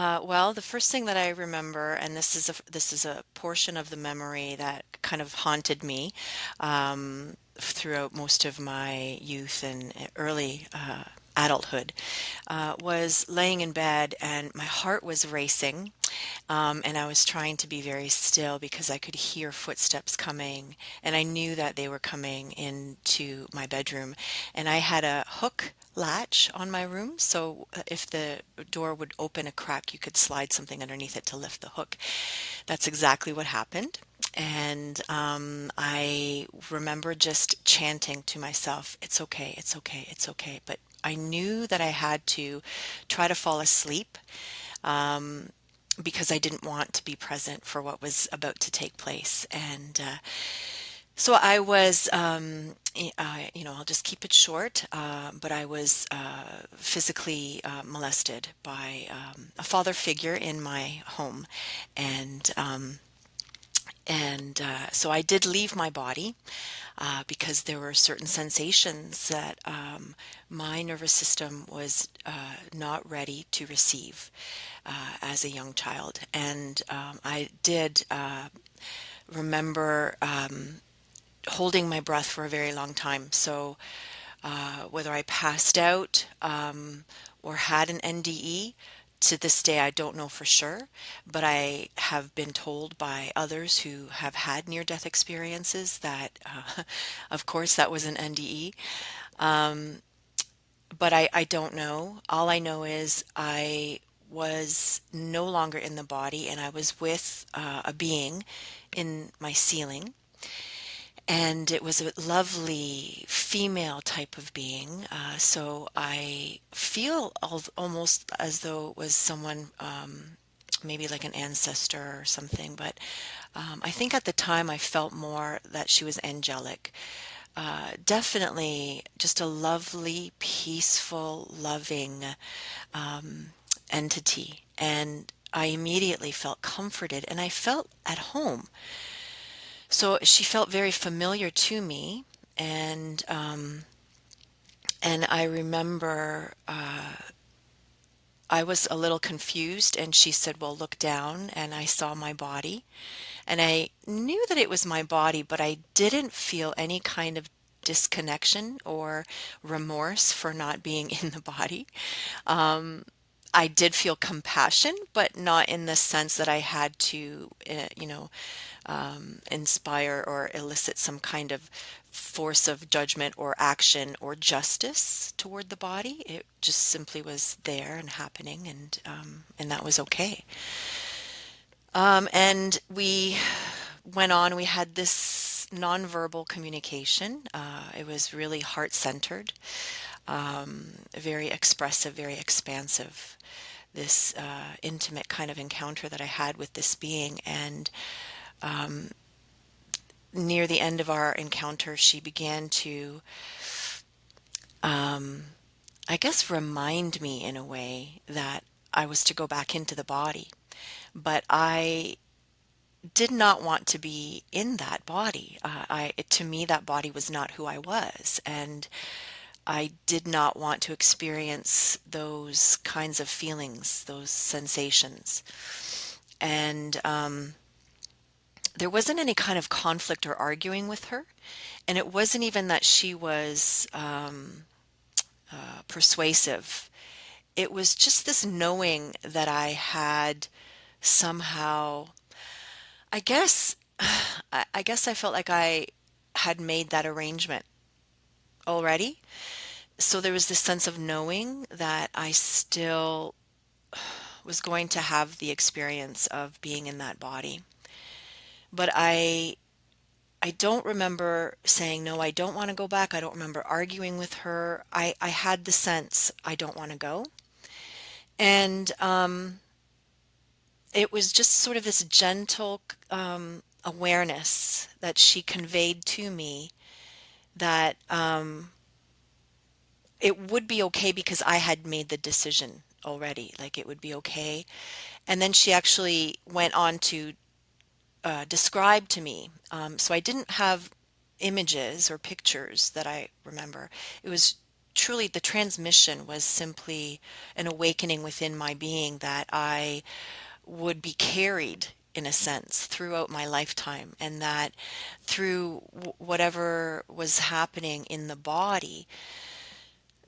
Well, the first thing that I remember, and this is a portion of the memory that kind of haunted me throughout most of my youth and early adulthood, was laying in bed and my heart was racing, and I was trying to be very still because I could hear footsteps coming, and I knew that they were coming into my bedroom. And I had a hook latch on my room, so if the door would open a crack, you could slide something underneath it to lift the hook. That's exactly what happened. And I remember just chanting to myself, "It's okay, it's okay, it's okay." But I knew that I had to try to fall asleep um, because I didn't want to be present for what was about to take place. And so I was, I'll just keep it short, but I was physically molested by a father figure in my home. And so I did leave my body because there were certain sensations that my nervous system was not ready to receive as a young child. And I did remember holding my breath for a very long time. So whether I passed out or had an NDE, to this day, I don't know for sure, but I have been told by others who have had near-death experiences that, of course, that was an NDE. Um, but I don't know. All I know is I was no longer in the body and I was with a being in my ceiling. And it was a lovely female type of being. So I feel almost as though it was someone, maybe like an ancestor or something. But I think at the time I felt more that she was angelic. Definitely just a lovely, peaceful, loving entity. And I immediately felt comforted and I felt at home. So she felt very familiar to me, and I remember I was a little confused, and she said, "Well, look down," and I saw my body, and I knew that it was my body, but I didn't feel any kind of disconnection or remorse for not being in the body. I did feel compassion, but not in the sense that I had to, inspire or elicit some kind of force of judgment or action or justice toward the body. It just simply was there and happening, and that was okay. And we went on. We had this nonverbal communication. It was really heart-centered, very expressive, very expansive. This intimate kind of encounter that I had with this being, and near the end of our encounter, she began to, I guess, remind me in a way that I was to go back into the body. But I did not want to be in that body. To me, that body was not who I was, and I did not want to experience those kinds of feelings, those sensations. And there wasn't any kind of conflict or arguing with her. And it wasn't even that she was persuasive. It was just this knowing that I had somehow, I guess, I guess I felt like I had made that arrangement already. So there was this sense of knowing that I still was going to have the experience of being in that body. But I don't remember saying, no, I don't want to go back. I don't remember arguing with her. I had the sense I don't want to go. And it was just sort of this gentle awareness that she conveyed to me that it would be okay because I had made the decision already. Like it would be okay. And then she actually went on to describe to me. So I didn't have images or pictures that I remember. It was truly the transmission was simply an awakening within my being that I would be carried in a sense throughout my lifetime, and that through whatever was happening in the body,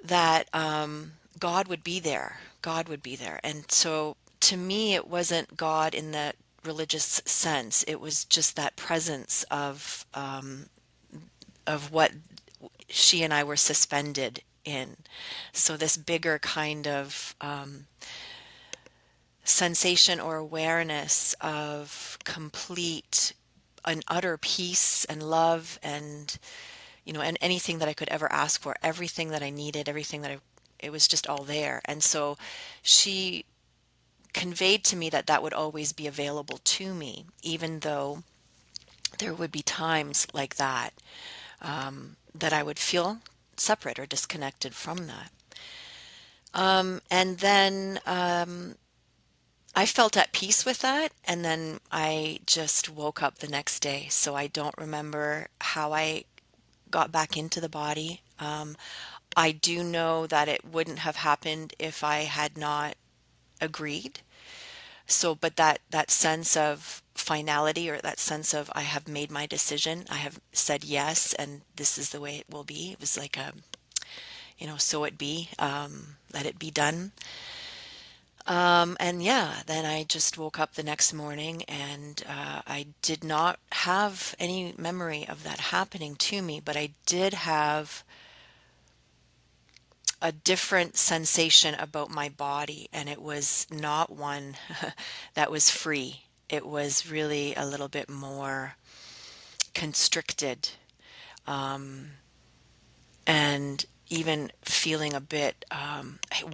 that God would be there. God would be there. And so to me, it wasn't God in the religious sense. It was just that presence of what she and I were suspended in. So this bigger kind of sensation or awareness of complete and utter peace and love, and and anything that I could ever ask for, everything that I needed, everything that it was just all there. And so she conveyed to me that that would always be available to me, even though there would be times like that, that I would feel separate or disconnected from that. And then I felt at peace with that, and then I just woke up the next day. So I don't remember how I got back into the body. I do know that it wouldn't have happened if I had not agreed. So, but that sense of finality, or that sense of I have made my decision, I have said yes, and this is the way it will be. It was like a, so it be, let it be done. And yeah, then I just woke up the next morning, and I did not have any memory of that happening to me, but I did have a different sensation about my body, and it was not one that was free. It was really a little bit more constricted, and even feeling a bit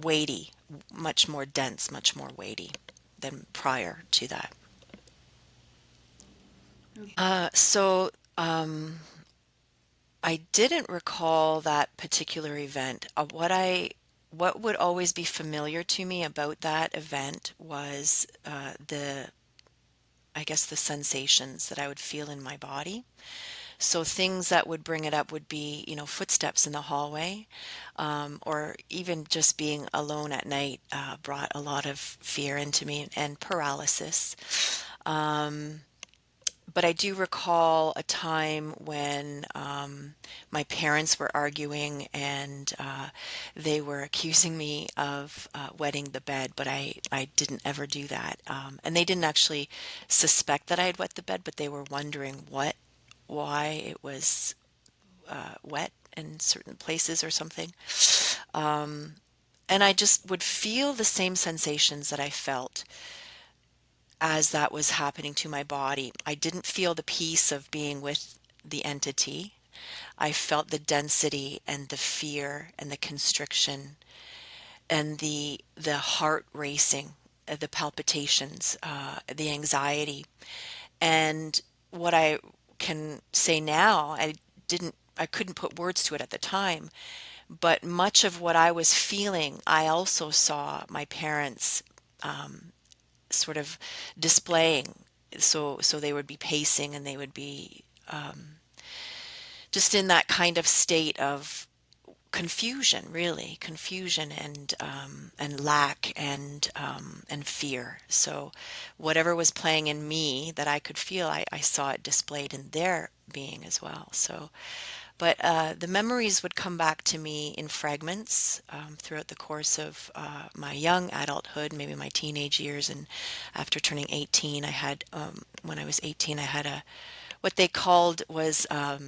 weighty, much more dense, much more weighty than prior to that. So I didn't recall that particular event. What would always be familiar to me about that event was I guess the sensations that I would feel in my body. So things that would bring it up would be, footsteps in the hallway, or even just being alone at night brought a lot of fear into me, and paralysis. But I do recall a time when my parents were arguing, and they were accusing me of wetting the bed, but I didn't ever do that. And they didn't actually suspect that I had wet the bed, but they were wondering why it was wet in certain places or something. And I just would feel the same sensations that I felt as that was happening to my body. I didn't feel the peace of being with the entity. I felt the density and the fear and the constriction and the heart racing, the palpitations, the anxiety. And what I can say now, I couldn't put words to it at the time, but much of what I was feeling, I also saw my parents sort of displaying. So they would be pacing, and they would be just in that kind of state of confusion, really confusion, and lack, and fear. So whatever was playing in me that I could feel, I saw it displayed in their being as well. So, but the memories would come back to me in fragments throughout the course of my young adulthood, maybe my teenage years, and after turning 18, when I was 18, I had what they called was a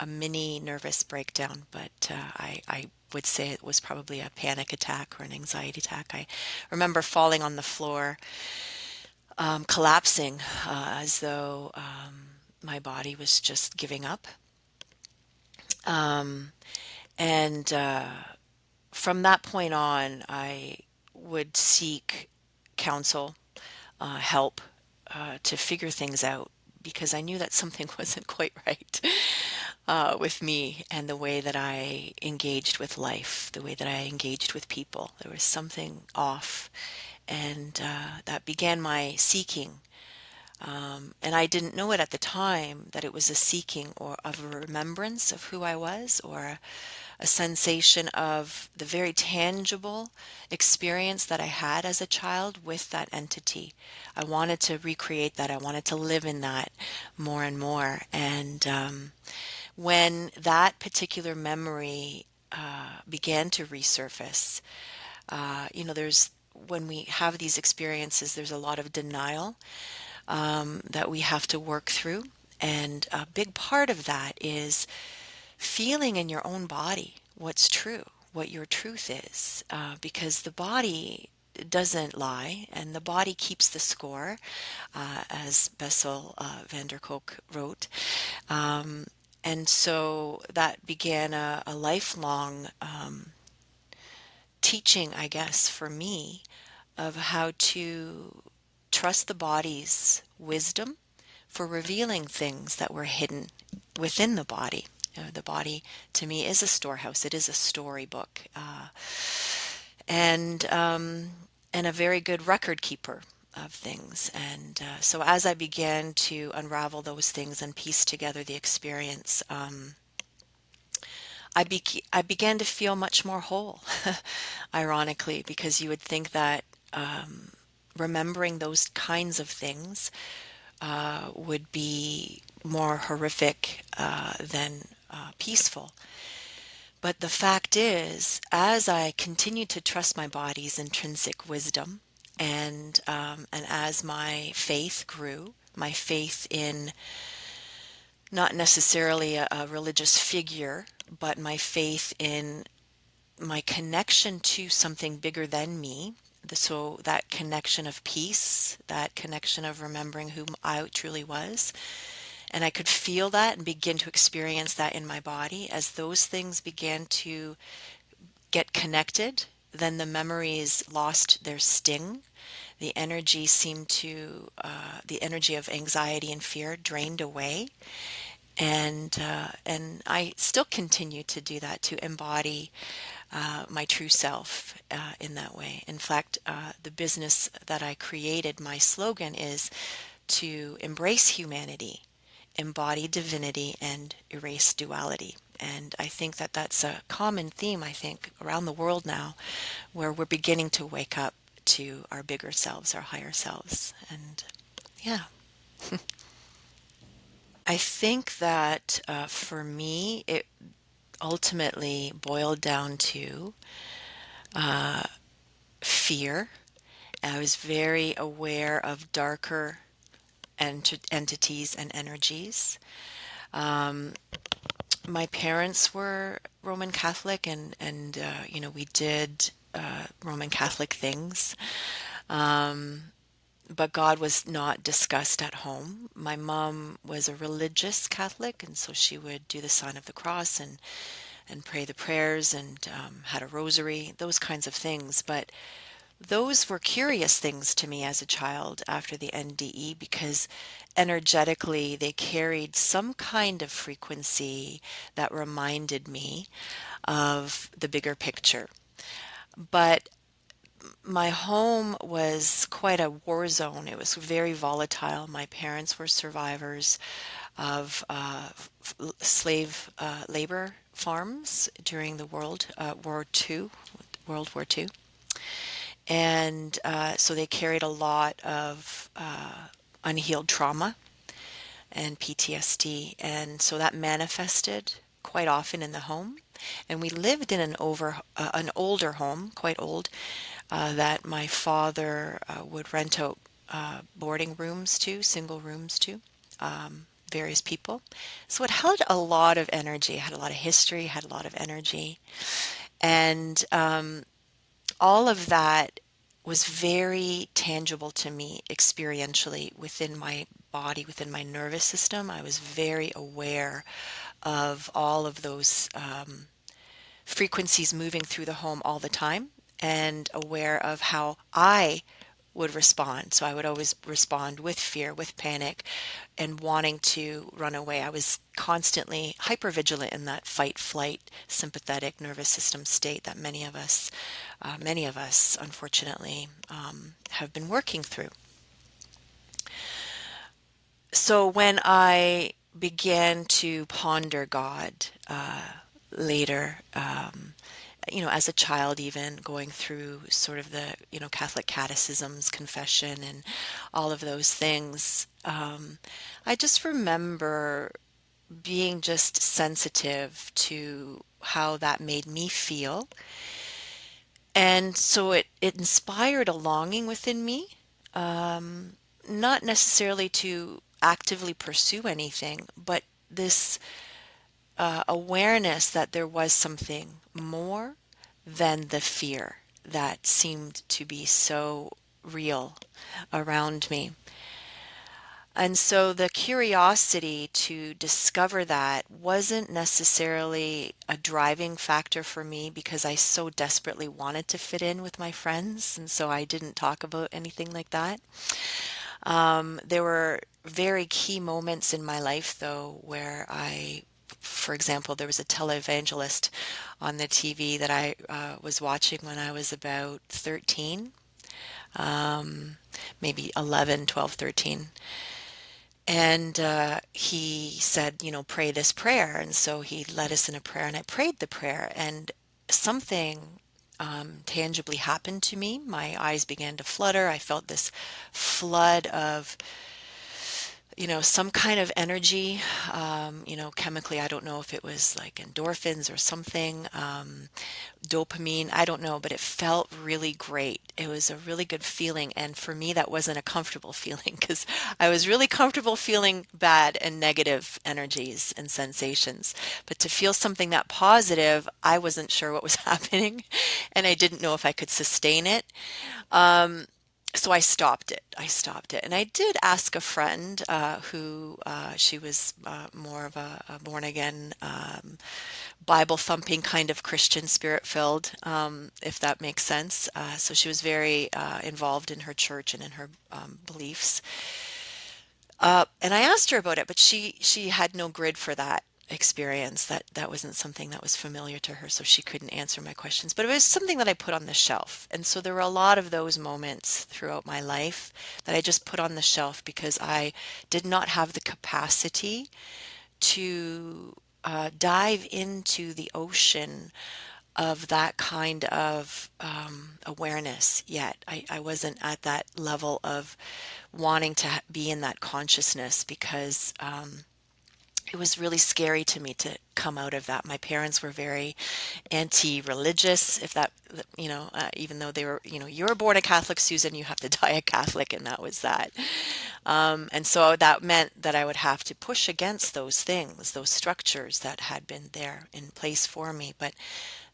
mini nervous breakdown, but I would say it was probably a panic attack or an anxiety attack. I remember falling on the floor, collapsing, as though my body was just giving up. And from that point on, I would seek counsel, help, to figure things out, because I knew that something wasn't quite right with me and the way that I engaged with life, the way that I engaged with people. There was something off, and that began my seeking. And I didn't know it at the time that it was a seeking or of a remembrance of who I was, or a sensation of the very tangible experience that I had as a child with that entity. I wanted to recreate that. I wanted to live in that more and more. And when that particular memory began to resurface, there's when we have these experiences, there's a lot of denial that we have to work through. And a big part of that is feeling in your own body what's true, what your truth is, because the body doesn't lie and the body keeps the score, as Bessel van der Kolk wrote. Um, and so that began a lifelong teaching, I guess, for me of how to trust the body's wisdom for revealing things that were hidden within the body. The body, to me, is a storehouse. It is a storybook, and and a very good record keeper of things. And so, as I began to unravel those things and piece together the experience, I began to feel much more whole, ironically, because you would think that remembering those kinds of things would be more horrific than peaceful. But the fact is, as I continued to trust my body's intrinsic wisdom, and as my faith grew, my faith in not necessarily a religious figure, but my faith in my connection to something bigger than me. So that connection of peace, that connection of remembering who I truly was. And I could feel that and begin to experience that in my body. As those things began to get connected, then the memories lost their sting. The energy the energy of anxiety and fear drained away. And I still continue to do that, to embody my true self in that way. In fact, the business that I created, my slogan is to embrace humanity, embody divinity, and erase duality. And I think that that's a common theme, I think, around the world now, where we're beginning to wake up to our bigger selves, our higher selves. And yeah, I think that for me, it ultimately boiled down to fear. I was very aware of darker entities and energies. Um, my parents were Roman Catholic, and we did Roman Catholic things. Um, but God was not discussed at home. My mom was a religious Catholic, and so she would do the sign of the cross and pray the prayers and had a rosary, those kinds of things. But those were curious things to me as a child after the NDE because energetically they carried some kind of frequency that reminded me of the bigger picture. But my home was quite a war zone. It was very volatile. My parents were survivors of slave labor farms during the World War II. And so they carried a lot of unhealed trauma and PTSD. And so that manifested quite often in the home. And we lived in an older home, quite old, that my father would rent out boarding rooms to, single rooms to, various people. So it held a lot of energy, had a lot of history, had a lot of energy. And all of that was very tangible to me experientially within my body, within my nervous system. I was very aware of all of those frequencies moving through the home all the time and aware of how I would respond. So I would always respond with fear, with panic, and wanting to run away. I was constantly hypervigilant in that fight, flight, sympathetic nervous system state that many of us, unfortunately, have been working through. So when I began to ponder God, later, as a child, even going through sort of the, Catholic catechisms, confession, and all of those things, I just remember being just sensitive to how that made me feel. And so it inspired a longing within me, not necessarily to actively pursue anything, but this awareness that there was something more than the fear that seemed to be so real around me. And so the curiosity to discover that wasn't necessarily a driving factor for me because I so desperately wanted to fit in with my friends. And so I didn't talk about anything like that. There were very key moments in my life, though, where for example, there was a televangelist on the TV that I was watching when I was about 13, maybe 11, 12, 13. And he said, pray this prayer. And so he led us in a prayer, and I prayed the prayer, and something tangibly happened to me. My eyes began to flutter. I felt this flood of some kind of energy, chemically. I don't know if it was like endorphins or something, dopamine, I don't know, but it felt really great. It was a really good feeling. And for me, that wasn't a comfortable feeling because I was really comfortable feeling bad and negative energies and sensations. But to feel something that positive, I wasn't sure what was happening and I didn't know if I could sustain it. So I stopped it. I stopped it. And I did ask a friend who she was more of a born again, Bible thumping kind of Christian, spirit filled, if that makes sense. So she was very involved in her church and in her beliefs. And I asked her about it, but she had no grid for that experience. That wasn't something that was familiar to her, so she couldn't answer my questions. But it was something that I put on the shelf. And so there were a lot of those moments throughout my life that I just put on the shelf because I did not have the capacity to dive into the ocean of that kind of awareness yet. I wasn't at that level of wanting to be in that consciousness because it was really scary to me to come out of that. My parents were very anti-religious, if that, even though they were, you're born a Catholic, Susan, you have to die a Catholic, and that was that. And so that meant that I would have to push against those things, those structures that had been there in place for me. But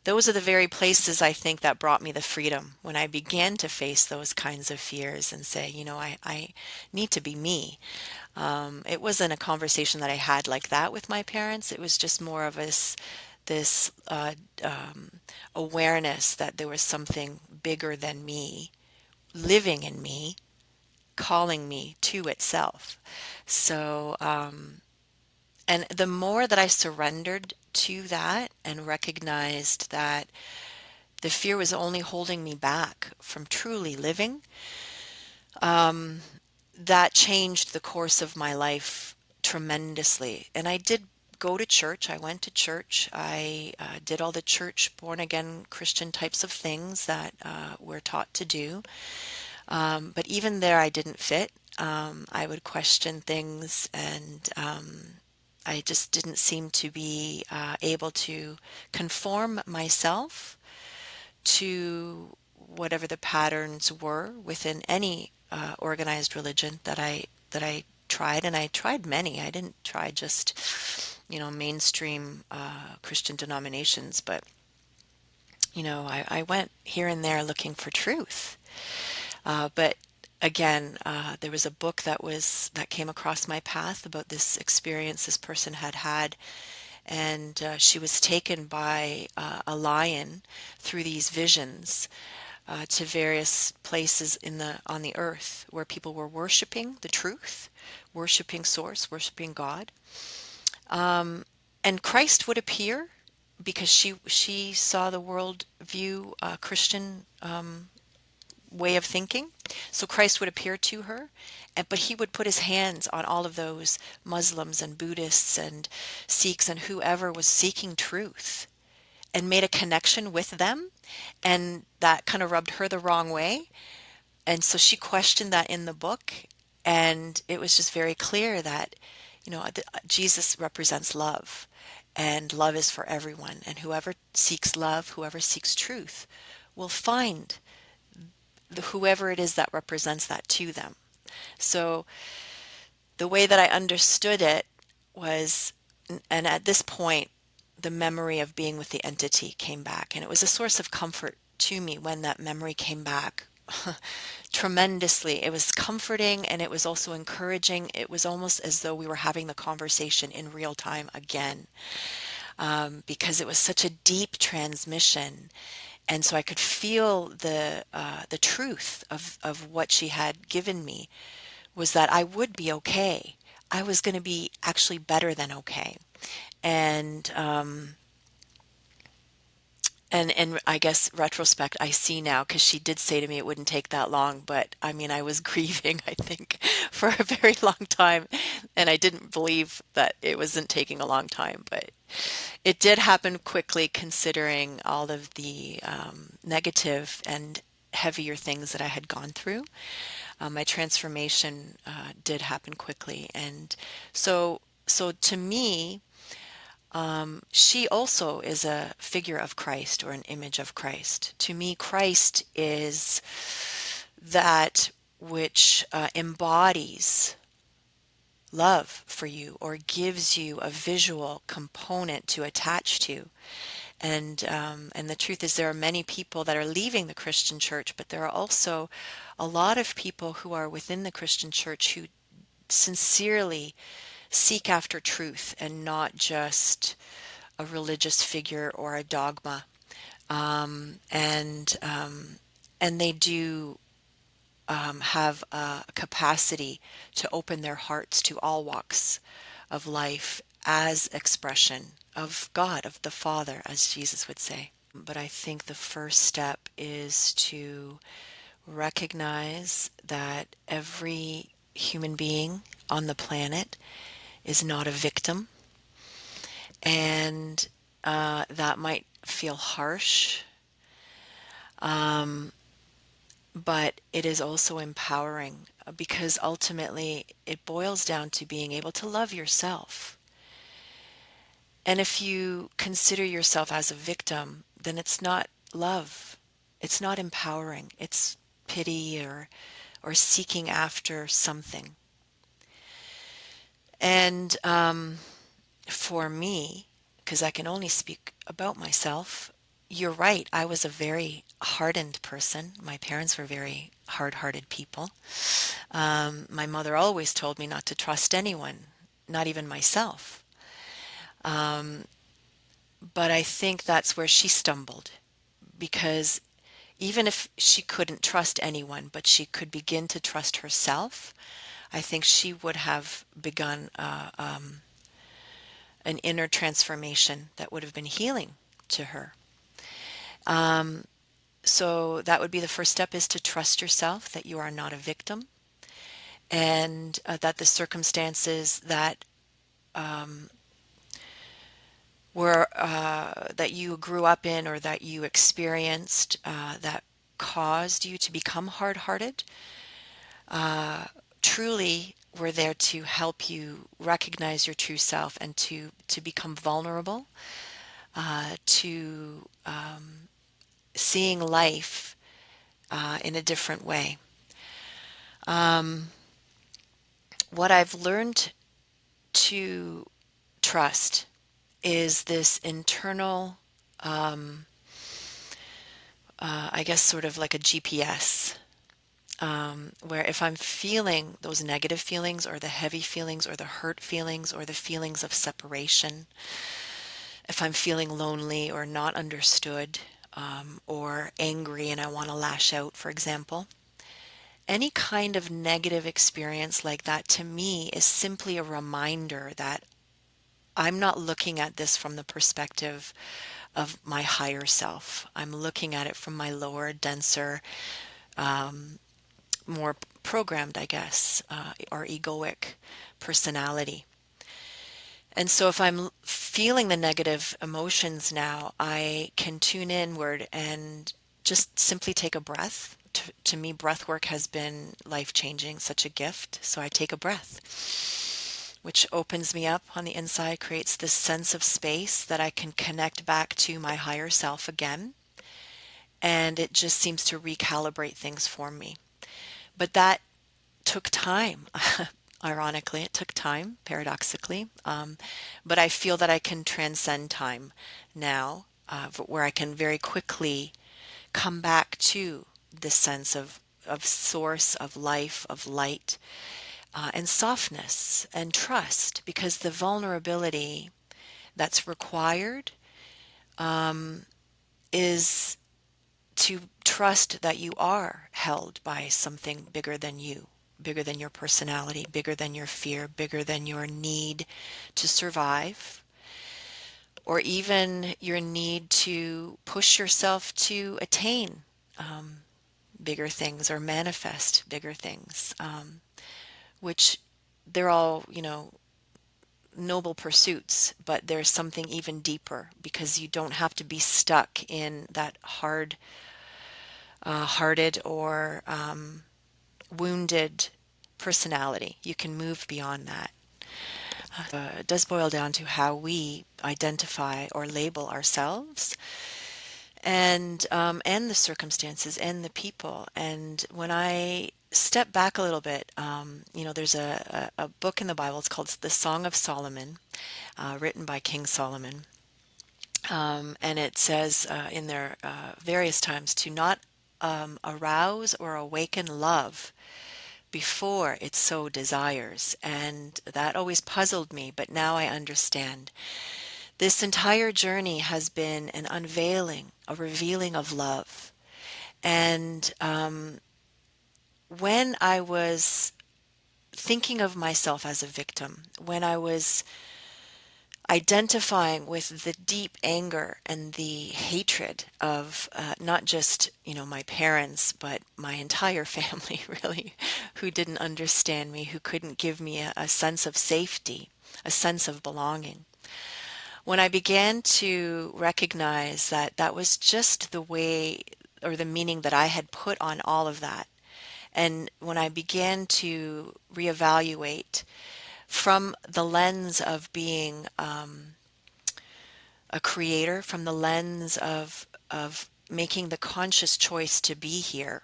those are the very places I think that brought me the freedom when I began to face those kinds of fears and say, I need to be me. It wasn't a conversation that I had like that with my parents. It was just more of this awareness that there was something bigger than me, living in me, calling me to itself. So, and the more that I surrendered to that and recognized that the fear was only holding me back from truly living, that changed the course of my life tremendously. And I did go to church. I went to church. I did all the church, born again Christian types of things that we're taught to do. But even there, I didn't fit. I would question things, and I just didn't seem to be able to conform myself to whatever the patterns were within any organized religion that I tried, and I tried many. I didn't try just mainstream Christian denominations, but I went here and there looking for truth. But again, there was a book that came across my path about this experience this person had had, and she was taken by a lion through these visions to various places on the earth where people were worshiping the truth, worshiping Source, worshiping God, and Christ would appear because she saw the world view Christian way of thinking. So Christ would appear to her, but he would put his hands on all of those Muslims and Buddhists and Sikhs and whoever was seeking truth and made a connection with them. And that kind of rubbed her the wrong way. And so she questioned that in the book. And it was just very clear that, Jesus represents love, and love is for everyone. And whoever seeks love, whoever seeks truth, will find whoever it is that represents that to them. So the way that I understood it was, and at this point, the memory of being with the entity came back. And it was a source of comfort to me when that memory came back tremendously. It was comforting and it was also encouraging. It was almost as though we were having the conversation in real time again, because it was such a deep transmission. And so I could feel the truth of what she had given me was that I would be okay. I was going to be actually better than okay. And and I guess retrospect, I see now because she did say to me it wouldn't take that long, but I mean, I was grieving, I think, for a very long time, and I didn't believe that it wasn't taking a long time, but it did happen quickly considering all of the negative and heavier things that I had gone through. My transformation did happen quickly, and so to me, she also is a figure of Christ or an image of Christ. To me, Christ is that which embodies love for you or gives you a visual component to attach to. And the truth is, there are many people that are leaving the Christian church, but there are also a lot of people who are within the Christian church who sincerely seek after truth and not just a religious figure or a dogma. And they do have a capacity to open their hearts to all walks of life as expression of God, of the Father, as Jesus would say. But I think the first step is to recognize that every human being on the planet is not a victim. And that might feel harsh, but it is also empowering because ultimately it boils down to being able to love yourself. And if you consider yourself as a victim, then it's not love. It's not empowering. It's pity or seeking after something. And for me, because I can only speak about myself, you're right. I was a very hardened person. My parents were very hard-hearted people. My mother always told me not to trust anyone, not even myself. But I think that's where she stumbled because even if she couldn't trust anyone, but she could begin to trust herself, I think she would have begun an inner transformation that would have been healing to her. So that would be the first step is to trust yourself that you are not a victim and that the circumstances that were that you grew up in or that you experienced that caused you to become hard-hearted truly were there to help you recognize your true self and to become vulnerable to seeing life in a different way. What I've learned to trust is this internal, I guess, sort of like a GPS, where if I'm feeling those negative feelings or the heavy feelings or the hurt feelings or the feelings of separation, if I'm feeling lonely or not understood or angry and I want to lash out, for example, any kind of negative experience like that to me is simply a reminder that I'm not looking at this from the perspective of my higher self. I'm looking at it from my lower, denser, more programmed, I guess, our egoic personality. And so if I'm feeling the negative emotions now, I can tune inward and just simply take a breath. To me, breath work has been life changing, such a gift. So I take a breath, which opens me up on the inside, creates this sense of space that I can connect back to my higher self again. And it just seems to recalibrate things for me. But that took time. Ironically, it took time, paradoxically. But I feel that I can transcend time now, where I can very quickly come back to this sense of source, of life, of light, and softness and trust, because the vulnerability that's required is to trust that you are held by something bigger than you, bigger than your personality, bigger than your fear, bigger than your need to survive, or even your need to push yourself to attain bigger things or manifest bigger things, which they're all, noble pursuits, but there's something even deeper because you don't have to be stuck in that hearted or wounded personality. You can move beyond that. It does boil down to how we identify or label ourselves and the circumstances and the people. And when I step back a little bit, there's a book in the Bible. It's called The Song of Solomon, written by King Solomon. And it says in there various times to not arouse or awaken love before it so desires. And that always puzzled me, but now I understand. This entire journey has been an unveiling, a revealing of love. And when I was thinking of myself as a victim, when I was identifying with the deep anger and the hatred of not just my parents but my entire family, really, who didn't understand me, who couldn't give me a sense of safety, a sense of belonging. When I began to recognize that that was just the way or the meaning that I had put on all of that, and when I began to reevaluate from the lens of being a creator, from the lens of making the conscious choice to be here.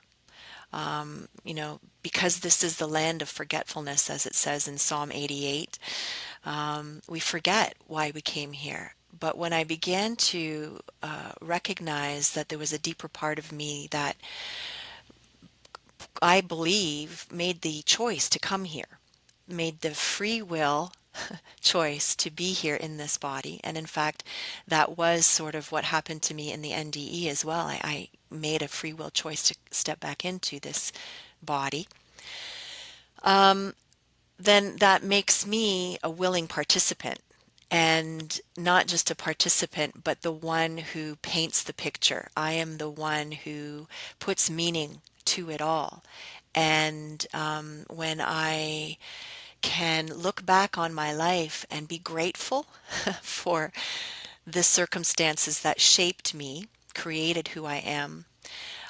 Because this is the land of forgetfulness, as it says in Psalm 88, we forget why we came here. But when I began to recognize that there was a deeper part of me that I believe made the choice to come here, made the free will choice to be here in this body. And in fact, that was sort of what happened to me in the NDE as well. I made a free will choice to step back into this body. Then that makes me a willing participant. And not just a participant, but the one who paints the picture. I am the one who puts meaning to it all. And when I can look back on my life and be grateful for the circumstances that shaped me, created who I am,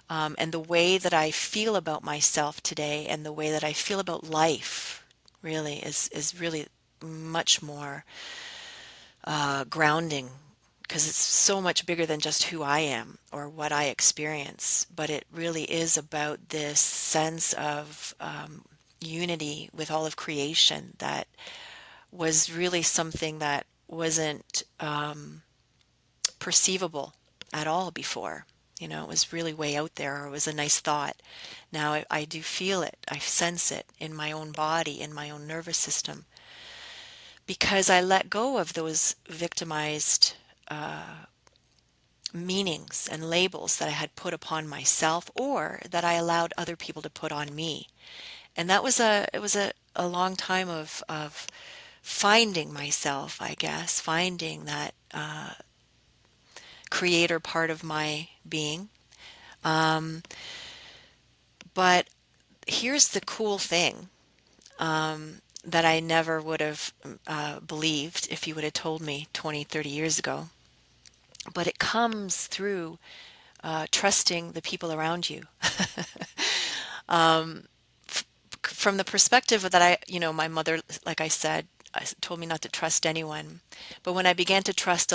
and the way that I feel about myself today and the way that I feel about life really is really much more grounding, because it's so much bigger than just who I am or what I experience, but it really is about this sense of unity with all of creation that was really something that wasn't perceivable at all before. It was really way out there, or it was a nice thought. Now I do feel it. I sense it in my own body, in my own nervous system, because I let go of those victimized meanings and labels that I had put upon myself or that I allowed other people to put on me. And that was it was a long time of finding myself, I guess, finding that creator part of my being. But here's the cool thing, that I never would have believed if you would have told me 20, 30 years ago. But it comes through trusting the people around you. From the perspective that my mother, like I said, told me not to trust anyone. But when I began to trust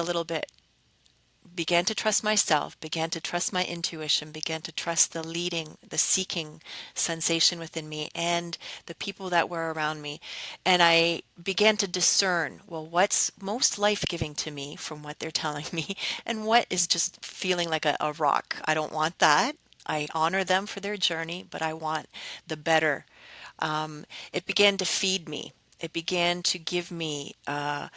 myself, began to trust my intuition, began to trust the leading, the seeking sensation within me and the people that were around me. And I began to discern, well, what's most life-giving to me from what they're telling me, and what is just feeling like a rock. I don't want that. I honor them for their journey, but I want the better. It began to feed me. It began to give me a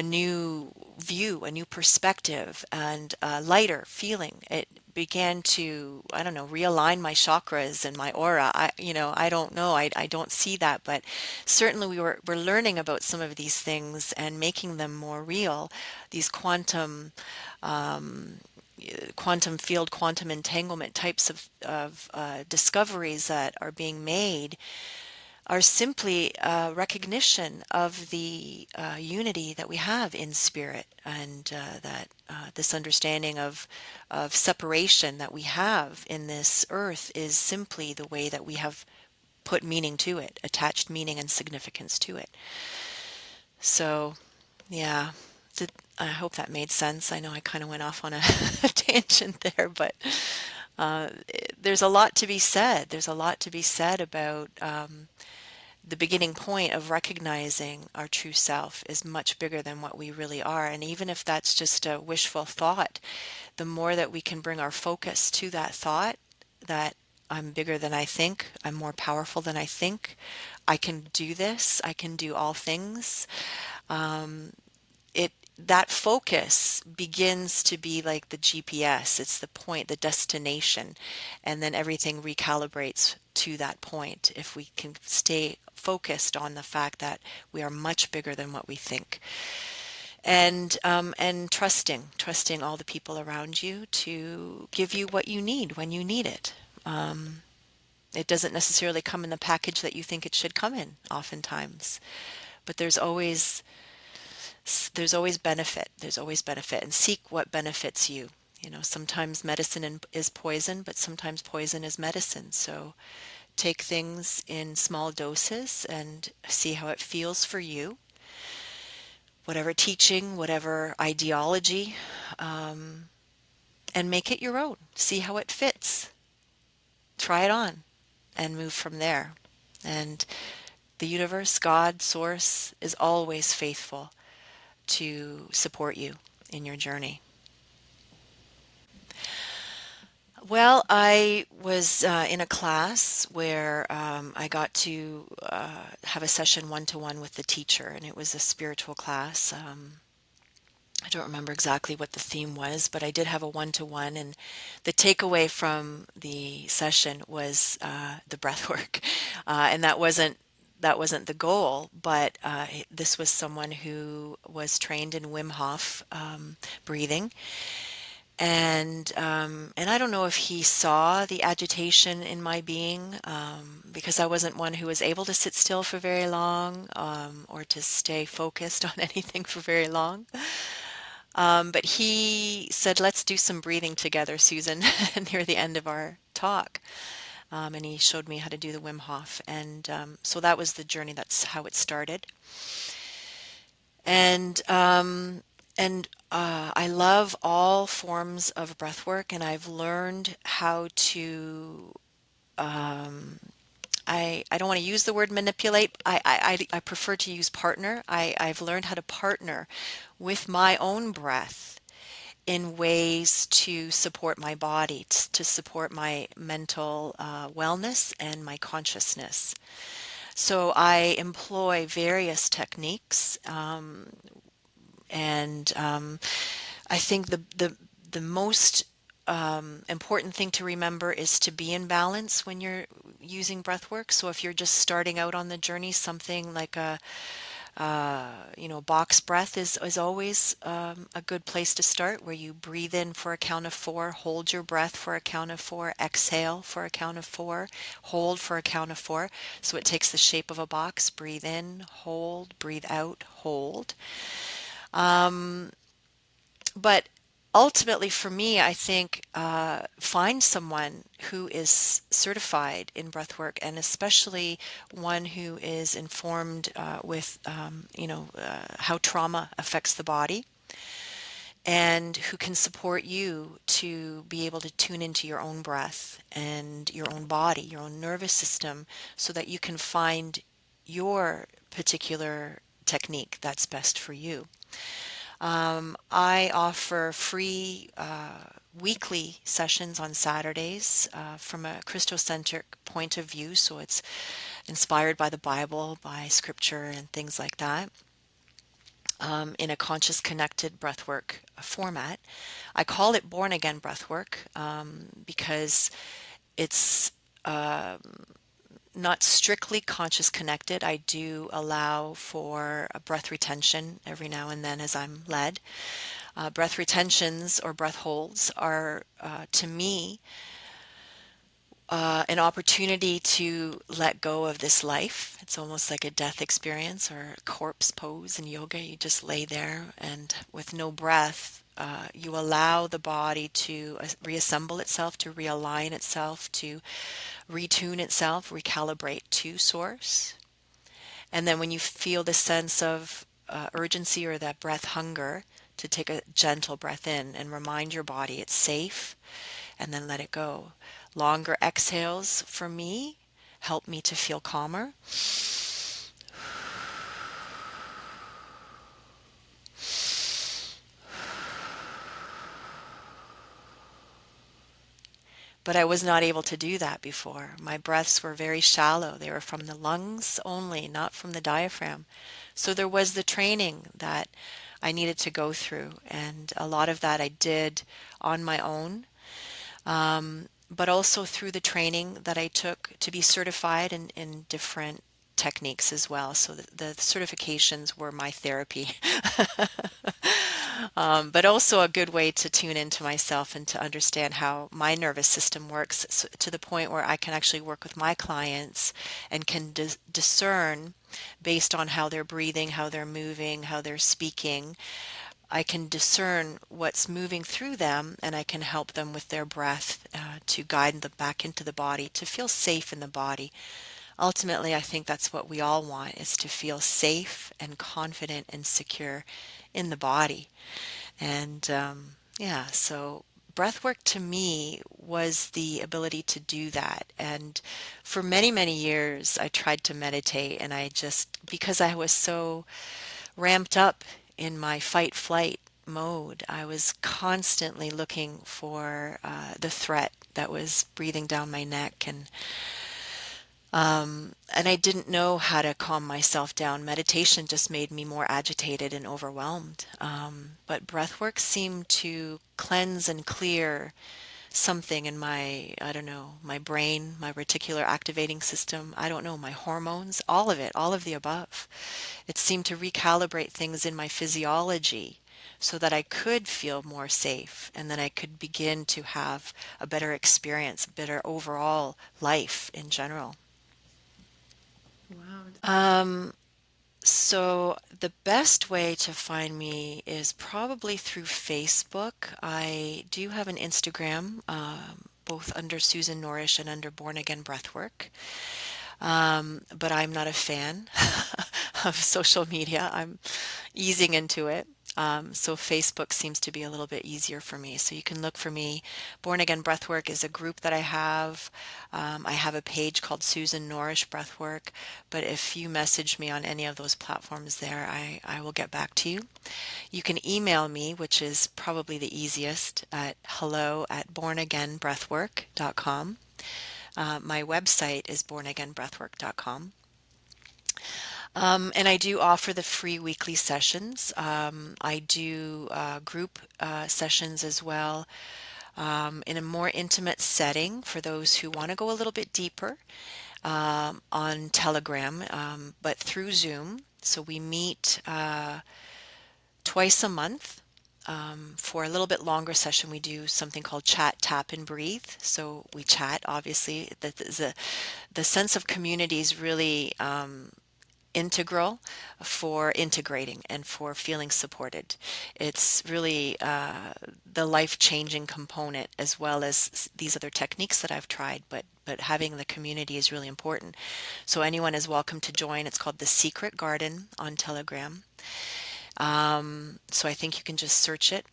new view, a new perspective, and a lighter feeling. It began to, I don't know, realign my chakras and my aura. I don't know. I don't see that, but certainly we're learning about some of these things and making them more real. These quantum field, quantum entanglement types of discoveries that are being made are simply a recognition of the unity that we have in spirit, and that this understanding of separation that we have in this earth is simply the way that we have put meaning to it, attached meaning and significance to it. So, yeah, I hope that made sense. I know I kind of went off on a, a tangent there, but there's a lot to be said. There's a lot to be said about the beginning point of recognizing our true self is much bigger than what we really are. And even if that's just a wishful thought, the more that we can bring our focus to that thought, that I'm bigger than I think, I'm more powerful than I think, I can do this, I can do all things. It that focus begins to be like the GPS. It's the point, the destination, and then everything recalibrates to that point if we can stay focused on the fact that we are much bigger than what we think. And trusting all the people around you to give you what you need when you need it. It doesn't necessarily come in the package that you think it should come in oftentimes, but there's always benefit. There's always benefit, and seek what benefits you. Sometimes is poison, but sometimes poison is medicine. So take things in small doses and see how it feels for you. Whatever teaching, whatever ideology, and make it your own. See how it fits. Try it on and move from there. And the universe, God, Source, is always faithful to support you in your journey. Well, I was in a class where I got to have a session one-to-one with the teacher, and it was a spiritual class. I don't remember exactly what the theme was, but I did have a one-to-one, and the takeaway from the session was the breath work, and that wasn't the goal, but this was someone who was trained in Wim Hof breathing, and I don't know if he saw the agitation in my being, because I wasn't one who was able to sit still for very long, or to stay focused on anything for very long. But he said, "Let's do some breathing together, Susan," near the end of our talk. And he showed me how to do the Wim Hof. And so that was the journey. That's how it started. And I love all forms of breath work, and I've learned how to. I don't want to use the word manipulate. I prefer to use partner. I've learned how to partner with my own breath in ways to support my body, to support my mental wellness and my consciousness. So I employ various techniques, and I think the most important thing to remember is to be in balance when you're using breath work. So if you're just starting out on the journey, something like Box breath is always a good place to start, where you breathe in for a count of four, hold your breath for a count of four, exhale for a count of four, hold for a count of four. So it takes the shape of a box. Breathe in, hold, breathe out, hold. But ultimately, for me, I think find someone who is certified in breathwork, and especially one who is informed with, how trauma affects the body, and who can support you to be able to tune into your own breath and your own body, your own nervous system, so that you can find your particular technique that's best for you. I offer free weekly sessions on Saturdays from a Christocentric point of view, so it's inspired by the Bible, by scripture, and things like that, in a conscious connected breathwork format. I call it born again breathwork because it's not strictly conscious connected. I do allow for a breath retention every now and then as I'm led. Breath retentions or breath holds are, to me, an opportunity to let go of this life. It's almost like a death experience or a corpse pose in yoga. You just lay there, and with no breath, you allow the body to reassemble itself, to realign itself, to retune itself, recalibrate to source. And then when you feel the sense of urgency or that breath hunger, to take a gentle breath in and remind your body it's safe, and then let it go. Longer exhales for me help me to feel calmer. But I was not able to do that before. My breaths were very shallow. They were from the lungs only, not from the diaphragm. So there was the training that I needed to go through, and a lot of that I did on my own, but also through the training that I took to be certified in different techniques as well. So the certifications were my therapy. But also a good way to tune into myself and to understand how my nervous system works, to the point where I can actually work with my clients and can discern based on how they're breathing, how they're moving, how they're speaking. I can discern what's moving through them, and I can help them with their breath to guide them back into the body, to feel safe in the body. Ultimately, I think that's what we all want, is to feel safe and confident and secure in the body. And yeah, so breath work to me was the ability to do that. And for many, many years, I tried to meditate, and I just, because I was so ramped up in my fight flight mode, I was constantly looking for the threat that was breathing down my neck, and I didn't know how to calm myself down. Meditation just made me more agitated and overwhelmed. But breathwork seemed to cleanse and clear something in my, I don't know, my brain, my reticular activating system, I don't know, my hormones, all of it, all of the above. It seemed to recalibrate things in my physiology so that I could feel more safe, and then I could begin to have a better experience, better overall life in general. Wow. So the best way to find me is probably through Facebook. I do have an Instagram, both under Susan Norrish and under Born Again Breathwork. But I'm not a fan of social media. I'm easing into it. So Facebook seems to be a little bit easier for me. So you can look for me. Born Again Breathwork is a group that I have. I have a page called Susan Norrish Breathwork. But if you message me on any of those platforms there, I will get back to you. You can email me, which is probably the easiest, at hello@bornagainbreathwork.com. My website is bornagainbreathwork.com. And I do offer the free weekly sessions. I do group sessions as well, in a more intimate setting for those who want to go a little bit deeper. on Telegram, but through Zoom. So we meet twice a month. For a little bit longer session, we do something called chat, tap, and breathe. So we chat, obviously. The sense of community is really integral for integrating and for feeling supported. It's really the life-changing component as well as these other techniques that I've tried, but having the community is really important. So anyone is welcome to join. It's called the Secret Garden on Telegram. So I think you can just search it,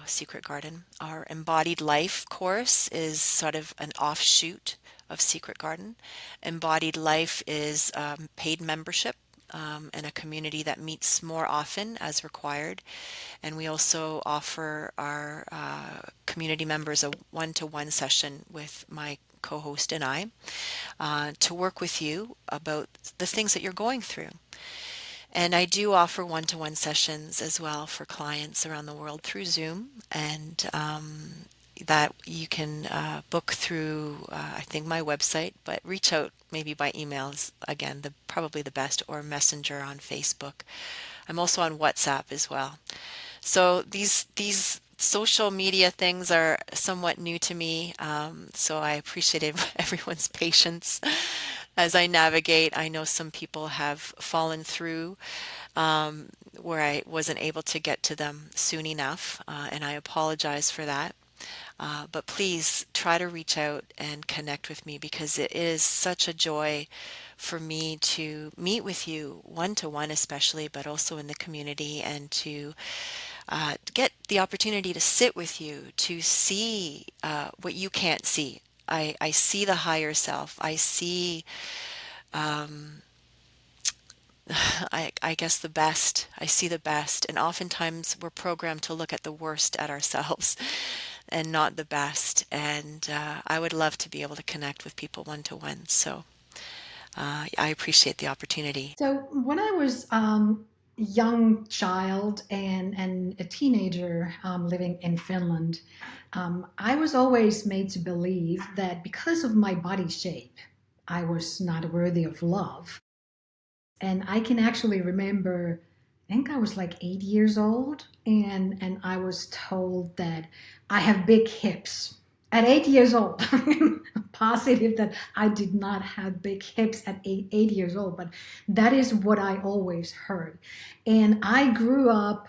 Secret Garden. Our Embodied Life course is sort of an offshoot of Secret Garden. Embodied Life is paid membership and a community that meets more often as required. And we also offer our community members a one-to-one session with my co-host and I to work with you about the things that you're going through. And I do offer one-to-one sessions as well for clients around the world through Zoom, and that you can book through, I think, my website, but reach out maybe by emails again, probably the best, or Messenger on Facebook. I'm also on WhatsApp as well. So these social media things are somewhat new to me, so I appreciated everyone's patience as I navigate. I know some people have fallen through where I wasn't able to get to them soon enough, and I apologize for that. But please try to reach out and connect with me because it is such a joy for me to meet with you one to one, especially, but also in the community, and to get the opportunity to sit with you, to see what you can't see. I see the higher self. I see, I guess, the best. I see the best. And oftentimes we're programmed to look at the worst at ourselves and not the best. And I would love to be able to connect with people one to one. So I appreciate the opportunity. So when I was young child and a teenager living in Finland, I was always made to believe that because of my body shape, I was not worthy of love. And I can actually remember, I think I was like 8 years old, and I was told that I have big hips at 8 years old. I'm positive that I did not have big hips at 8 years old, but that is what I always heard. And I grew up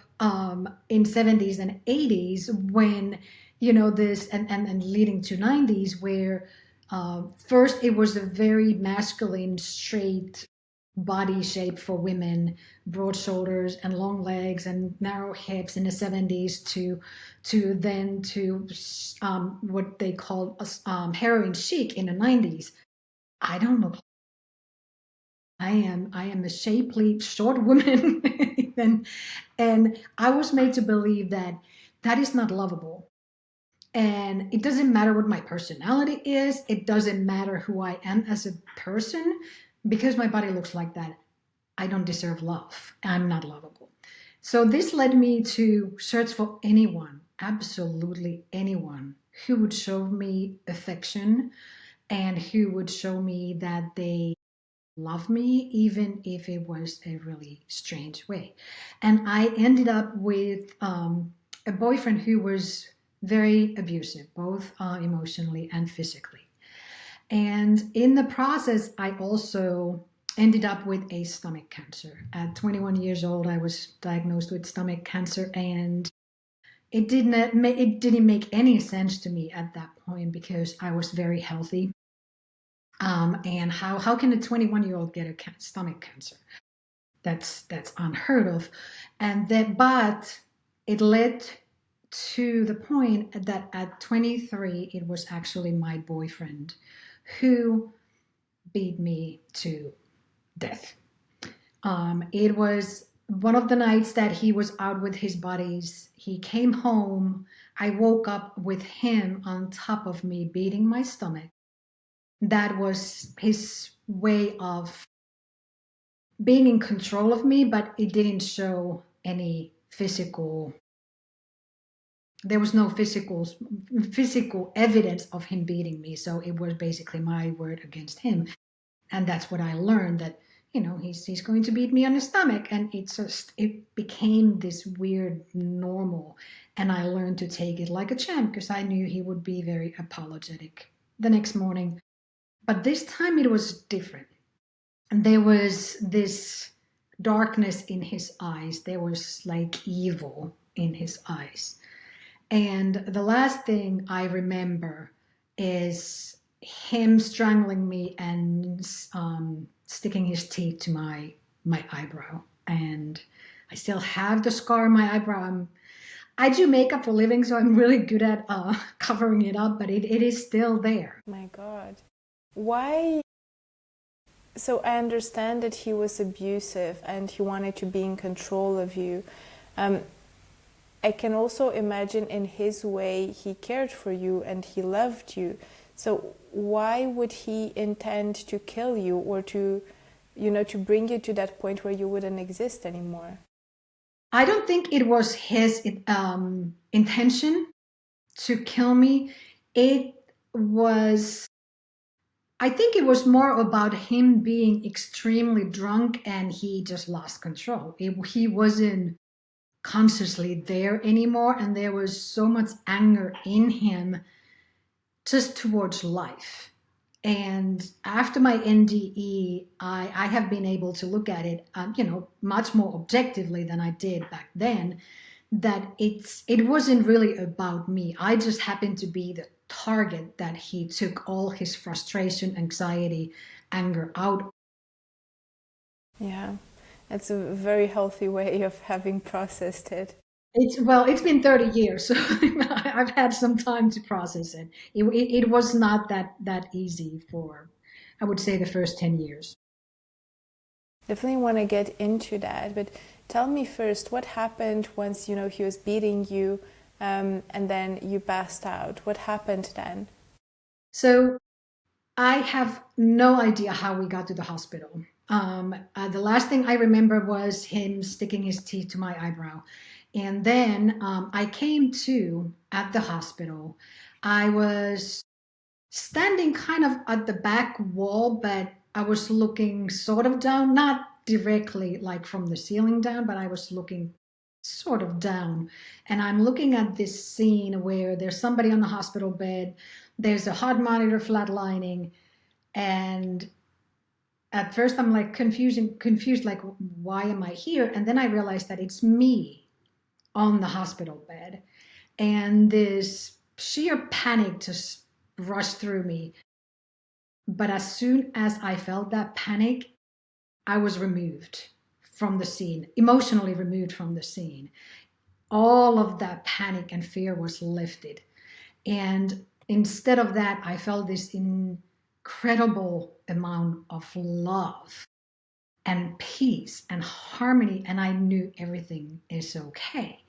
in 70s and 80s when, this and leading to 90s where first it was a very masculine, straight body shape for women, broad shoulders and long legs and narrow hips in the 70s to what they called heroin chic in the 90s. I don't look. I am a shapely short woman, and I was made to believe that that is not lovable. And it doesn't matter what my personality is. It doesn't matter who I am as a person, because my body looks like that. I don't deserve love. I'm not lovable. So this led me to search for anyone, absolutely anyone, who would show me affection and who would show me that they love me, even if it was a really strange way. And I ended up with a boyfriend who was very abusive, both emotionally and physically. And in the process, I also ended up with a stomach cancer. At 21 years old, I was diagnosed with stomach cancer, and it didn't make any sense to me at that point because I was very healthy. And how can a 21-year-old get a stomach cancer? That's unheard of. And that, but it led to the point that at 23, it was actually my boyfriend who beat me to death. It was one of the nights that he was out with his buddies. He came home. I woke up with him on top of me, beating my stomach. That was his way of being in control of me, but it didn't show any physical. There was no physical evidence of him beating me, so it was basically my word against him. And that's what I learned, that he's going to beat me on the stomach, and it became this weird normal, and I learned to take it like a champ because I knew he would be very apologetic the next morning. But this time it was different. And there was this darkness in his eyes. There was like evil in his eyes. And the last thing I remember is him strangling me and sticking his teeth to my eyebrow. And I still have the scar on my eyebrow. I do makeup for a living, so I'm really good at covering it up, but it is still there. My God. Why? So I understand that he was abusive and he wanted to be in control of you. Um, I can also imagine in his way he cared for you and he loved you. So why would he intend to kill you or to, to bring you to that point where you wouldn't exist anymore? I don't think it was his intention to kill me. It was, I think it was more about him being extremely drunk and he just lost control. He wasn't consciously there anymore, and there was so much anger in him just towards life. And after my NDE, I have been able to look at it, much more objectively than I did back then. That it wasn't really about me. I just happened to be the target that he took all his frustration, anxiety, anger out. Yeah, it's a very healthy way of having processed it. It's been 30 years, so I've had some time to process it. It was not that easy for, I would say, the first 10 years. Definitely want to get into that, but tell me first what happened once he was beating you, and then you passed out. What happened then? So I have no idea how we got to the hospital. The last thing I remember was him sticking his teeth to my eyebrow. And then I came to at the hospital. I was standing kind of at the back wall, but I was looking sort of down, not directly like from the ceiling down, but I was looking sort of down. And I'm looking at this scene where there's somebody on the hospital bed, there's a heart monitor flatlining, and at first I'm like confused, like, why am I here? And then I realized that it's me on the hospital bed. And this sheer panic just rushed through me. But as soon as I felt that panic, I was removed from the scene, emotionally removed from the scene. All of that panic and fear was lifted. And instead of that, I felt this incredible amount of love and peace and harmony, and I knew everything is okay.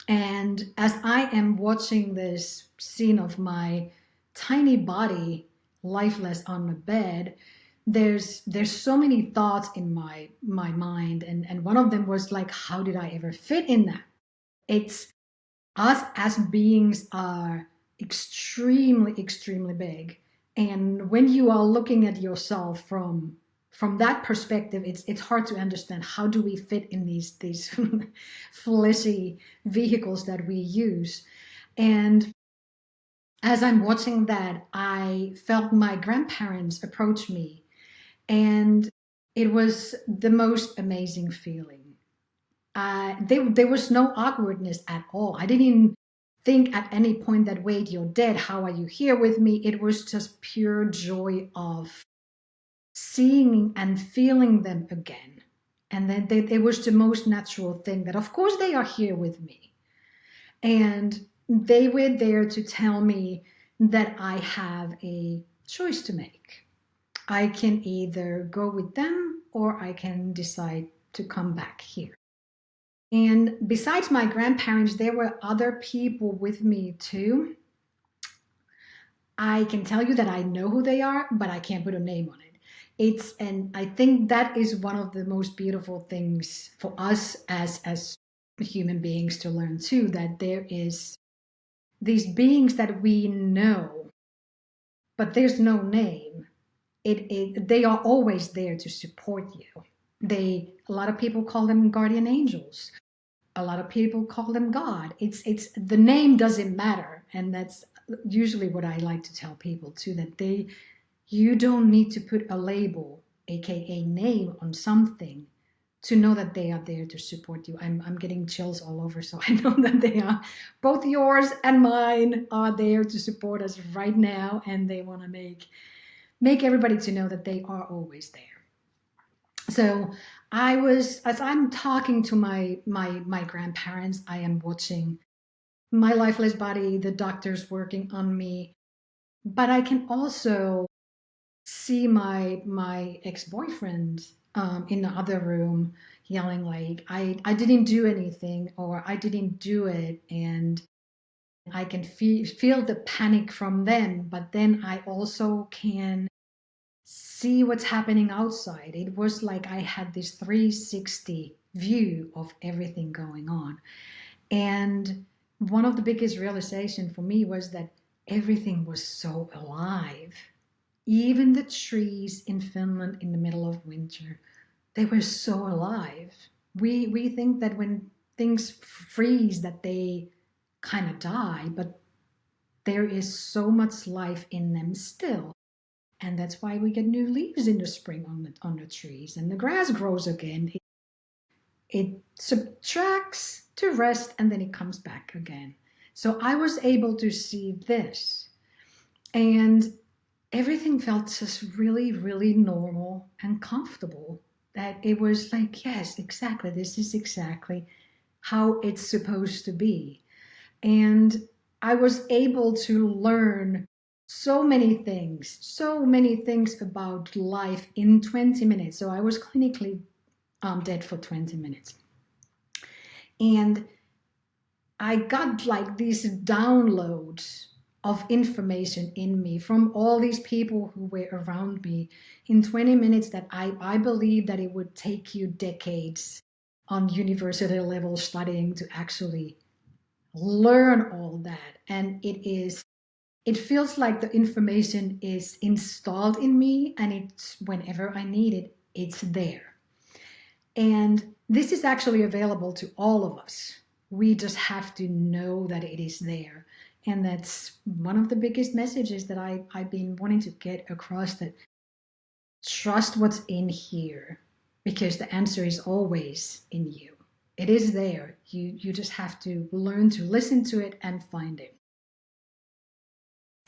And as I am watching this scene of my tiny body lifeless on the bed, there's so many thoughts in my mind, and one of them was like, how did I ever fit in that? It's us as beings are extremely big, and when you are looking at yourself from that perspective, it's hard to understand how do we fit in these fleshy vehicles that we use. And as I'm watching that, I felt my grandparents approach me, and it was the most amazing feeling. There was no awkwardness at all. I didn't even think at any point that, wait, you're dead. How are you here with me? It was just pure joy of seeing and feeling them again. And then it was the most natural thing that, of course, they are here with me. And they were there to tell me that I have a choice to make. I can either go with them or I can decide to come back here. And besides my grandparents, there were other people with me too. I can tell you that I know who they are, but I can't put a name on it. And I think that is one of the most beautiful things for us as human beings to learn too, that there is these beings that we know, but there's no name. they are always there to support you. A lot of people call them guardian angels. A lot of people call them God. It's the name doesn't matter, and that's usually what I like to tell people too. That you don't need to put a label, aka name, on something to know that they are there to support you. I'm getting chills all over, so I know that they are. Both yours and mine are there to support us right now, and they want to make everybody to know that they are always there. So as I'm talking to my grandparents, I am watching my lifeless body, the doctors working on me, but I can also see my ex-boyfriend in the other room yelling like I didn't do anything, or I didn't do it, and I can feel the panic from them, but then I also can see what's happening outside. It was like I had this 360 view of everything going on. And one of the biggest realization for me was that everything was so alive. Even the trees in Finland in the middle of winter, they were so alive. We think that when things freeze that they kind of die, but there is so much life in them still. And that's why we get new leaves in the spring on the trees, and the grass grows again. It subtracts to rest, and then it comes back again. So I was able to see this, and everything felt just really, really normal and comfortable. That it was like, yes, exactly. This is exactly how it's supposed to be. And I was able to learn so many things about life in 20 minutes. So I was clinically dead for 20 minutes. And I got like these downloads of information in me from all these people who were around me in 20 minutes that I believe that it would take you decades on university level studying to actually learn all that. And it feels like the information is installed in me, and it's whenever I need it, it's there. And this is actually available to all of us. We just have to know that it is there. And that's one of the biggest messages that I've been wanting to get across, that trust what's in here, because the answer is always in you. It is there. You just have to learn to listen to it and find it.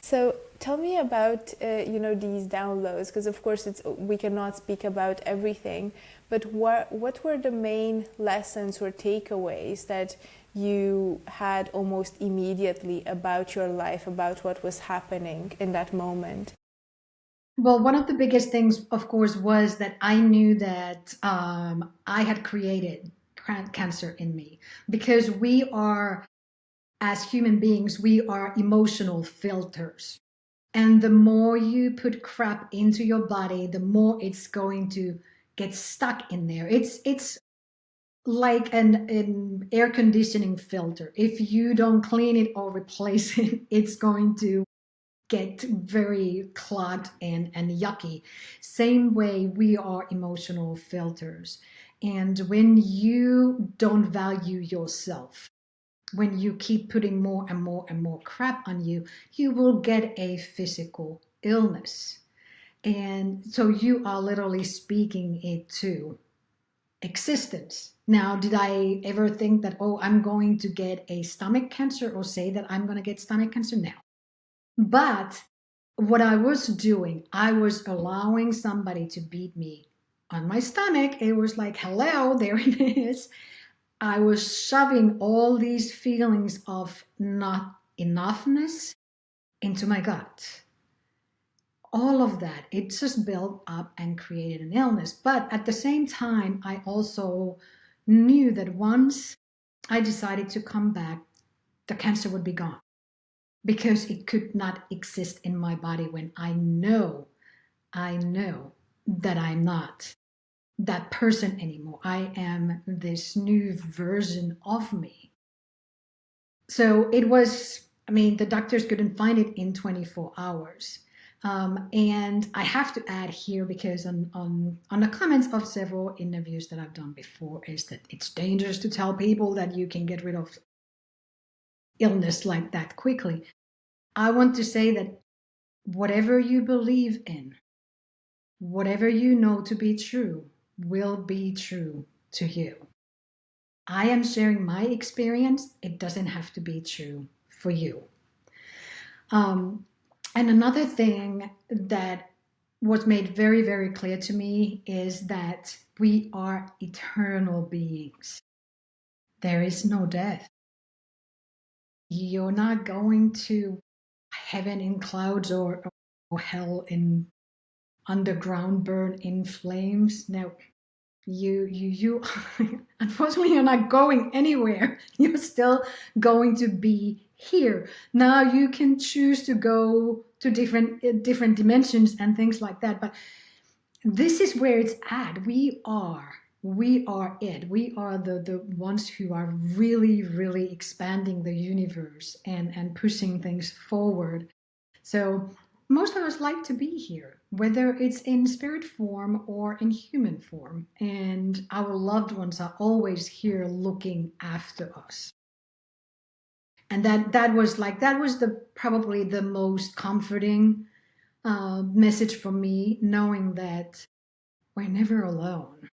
So tell me about these downloads, because of course we cannot speak about everything, but what were the main lessons or takeaways that you had almost immediately about your life, about what was happening in that moment? Well, one of the biggest things, of course, was that I knew that I had created cancer in me, because we are, as human beings, we are emotional filters. And the more you put crap into your body, the more it's going to get stuck in there. It's like an air conditioning filter. If you don't clean it or replace it, it's going to get very clogged and yucky. Same way, we are emotional filters. And when you don't value yourself, when you keep putting more and more and more crap on you, you will get a physical illness. And so you are literally speaking it to existence. Now, did I ever think that, oh, I'm going to get a stomach cancer, or say that I'm going to get stomach cancer? No. But what I was doing, I was allowing somebody to beat me on my stomach. It was like, hello, there it is. I was shoving all these feelings of not enoughness into my gut. All of that, it just built up and created an illness. But at the same time, I also knew that once I decided to come back, the cancer would be gone, because it could not exist in my body when I know that I'm not that person anymore. I am this new version of me. So it was, I mean, the doctors couldn't find it in 24 hours. And I have to add here, because on the comments of several interviews that I've done before, is that it's dangerous to tell people that you can get rid of illness like that quickly. I want to say that whatever you believe in, whatever you know to be true, will be true to you. I am sharing my experience. It doesn't have to be true for you. And another thing that was made very, very clear to me is that we are eternal beings. There is no death. You're not going to heaven in clouds, or hell in underground burn in flames. No, you unfortunately, you're not going anywhere. You're still going to be here. Now you can choose to go to different dimensions and things like that, but this is where it's at. We are it. We are the ones who are really, really expanding the universe and pushing things forward. So most of us like to be here, whether it's in spirit form or in human form. And our loved ones are always here looking after us. And that was the probably the most comforting message for me, knowing that we're never alone.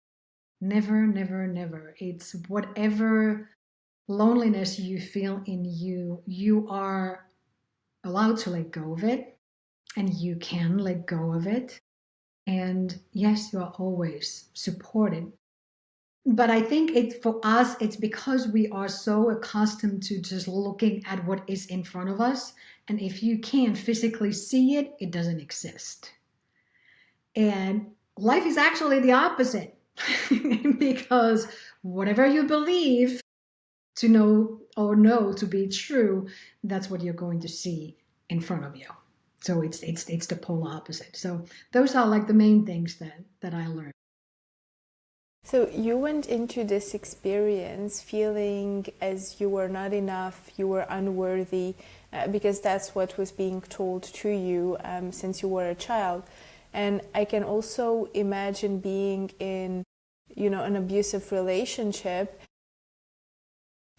Never, never, never. It's whatever loneliness you feel in you, you are allowed to let go of it, and you can let go of it. And yes, you are always supported. But I think for us, it's because we are so accustomed to just looking at what is in front of us. And if you can't physically see it, it doesn't exist. And life is actually the opposite. Because whatever you believe to know to be true, that's what you're going to see in front of you. So it's the polar opposite. So those are like the main things that I learned. So you went into this experience feeling as you were not enough, you were unworthy, because that's what was being told to you since you were a child. And I can also imagine being in, an abusive relationship.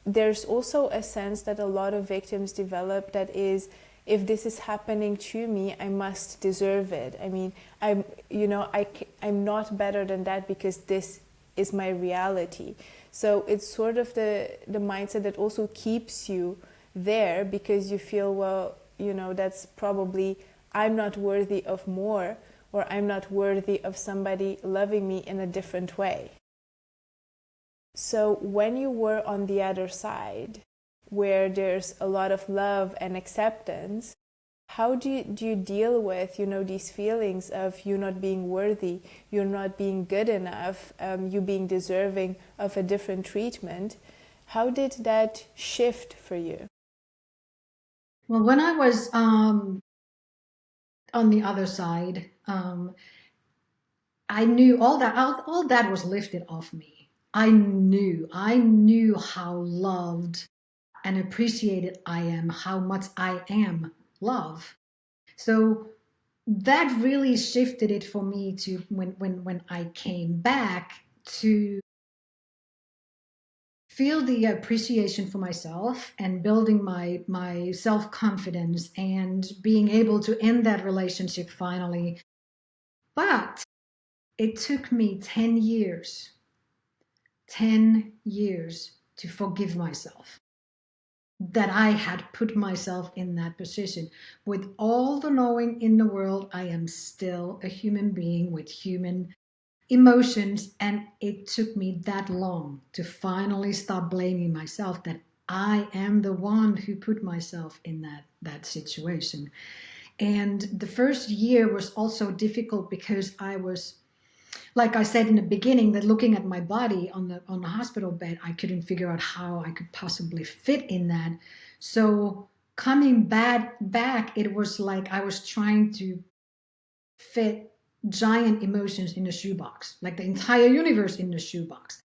There's also a sense that a lot of victims develop, that is, if this is happening to me, I must deserve it. I mean, I'm not better than that because this is my reality. So it's sort of the mindset that also keeps you there, because you feel, well, that's probably, I'm not worthy of more, or I'm not worthy of somebody loving me in a different way. So when you were on the other side, where there's a lot of love and acceptance, how do you deal with, these feelings of you not being worthy, you're not being good enough, you being deserving of a different treatment? How did that shift for you? Well, when I was on the other side, I knew all that was lifted off me. I knew how loved and appreciated I am, how much I am love. So that really shifted it for me to when I came back, to feel the appreciation for myself and building my self-confidence and being able to end that relationship finally. But it took me 10 years to forgive myself that I had put myself in that position. With all the knowing in the world, I am still a human being with human emotions, and it took me that long to finally stop blaming myself, that I am the one who put myself in that situation. And the first year was also difficult because I was, like I said in the beginning, that looking at my body on the hospital bed, I couldn't figure out how I could possibly fit in that. So coming back, it was like I was trying to fit giant emotions in the shoebox, like the entire universe in the shoebox.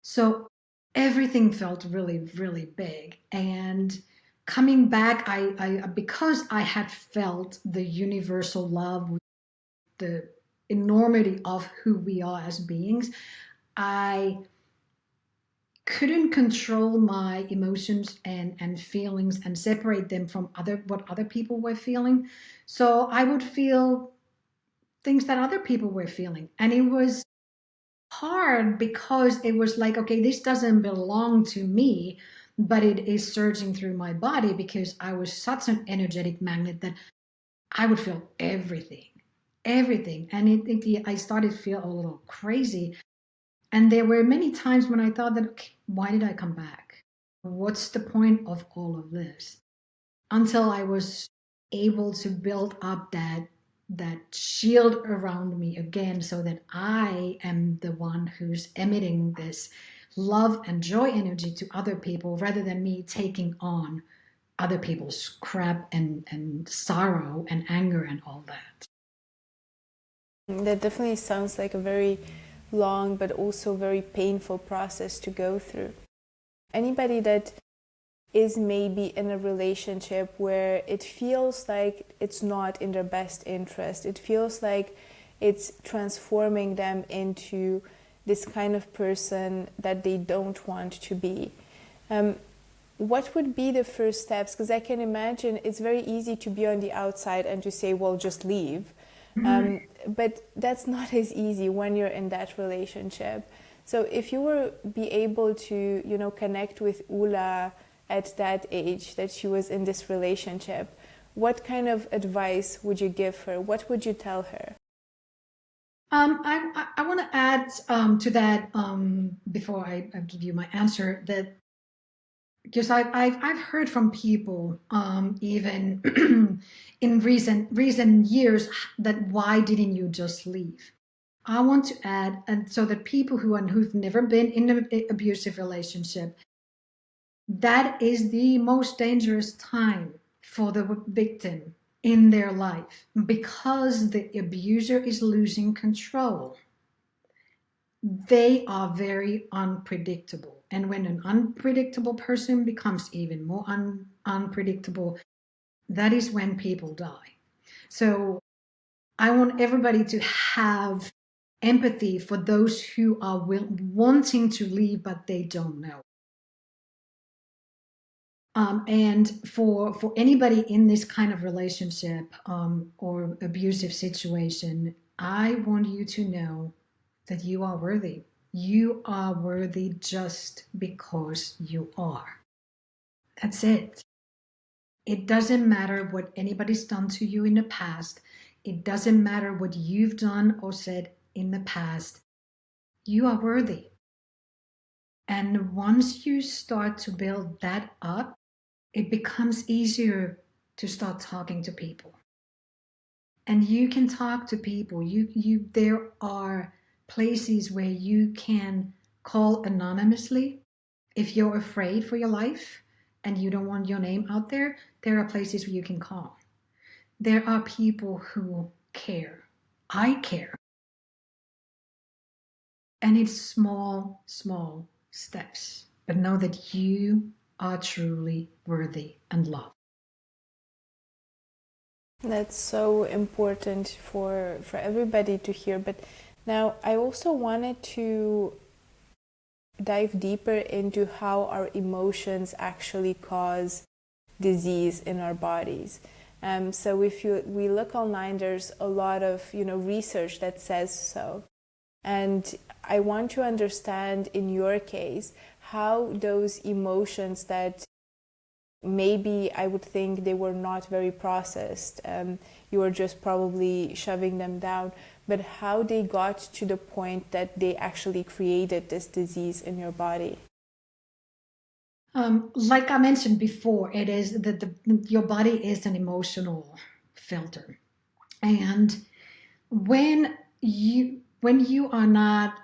So everything felt really, really big. And coming back, I because I had felt the universal love, the enormity of who we are as beings, I couldn't control my emotions and feelings and separate them from what other people were feeling. So I would feel things that other people were feeling. And it was hard because it was like, okay, this doesn't belong to me, but it is surging through my body because I was such an energetic magnet that I would feel everything, everything. And I started to feel a little crazy. And there were many times when I thought that, okay, why did I come back? What's the point of all of this? Until I was able to build up that shield around me again, so that I am the one who's emitting this love and joy energy to other people rather than me taking on other people's crap and sorrow and anger and all that. That definitely sounds like a very long but also very painful process to go through. Anybody that is maybe in a relationship where it feels like it's not in their best interest, it feels like it's transforming them into this kind of person that they don't want to be. What would be the first steps? Because I can imagine it's very easy to be on the outside and to say, well, just leave. But that's not as easy when you're in that relationship. So if you were be able to, connect with Ulla at that age that she was in this relationship, what kind of advice would you give her? What would you tell her? I want to add to that before I give you my answer, that because I've heard from people even in recent years, that why didn't you just leave? I want to add, and so that people who've never been in an abusive relationship, that is the most dangerous time for the victim in their life, because the abuser is losing control. They are very unpredictable. And when an unpredictable person becomes even more unpredictable, that is when people die. So I want everybody to have empathy for those who are wanting to leave, but they don't know. And for anybody in this kind of relationship or abusive situation, I want you to know that you are worthy. You are worthy just because you are. That's it. It doesn't matter what anybody's done to you in the past. It doesn't matter what you've done or said in the past. You are worthy. And once you start to build that up, it becomes easier to start talking to people. And you can talk to people. There are places where you can call anonymously. If you're afraid for your life and you don't want your name out there, there are places where you can call. There are people who care. I care. And it's small, small steps. But know that you are truly worthy and loved. That's so important for everybody to hear. But now I also wanted to dive deeper into how our emotions actually cause disease in our bodies. So if we look online, there's a lot of research that says so. And I want to understand in your case how those emotions that maybe I would think they were not very processed, you were just probably shoving them down, but how they got to the point that they actually created this disease in your body. Like I mentioned before, it is that your body is an emotional filter, and when you are not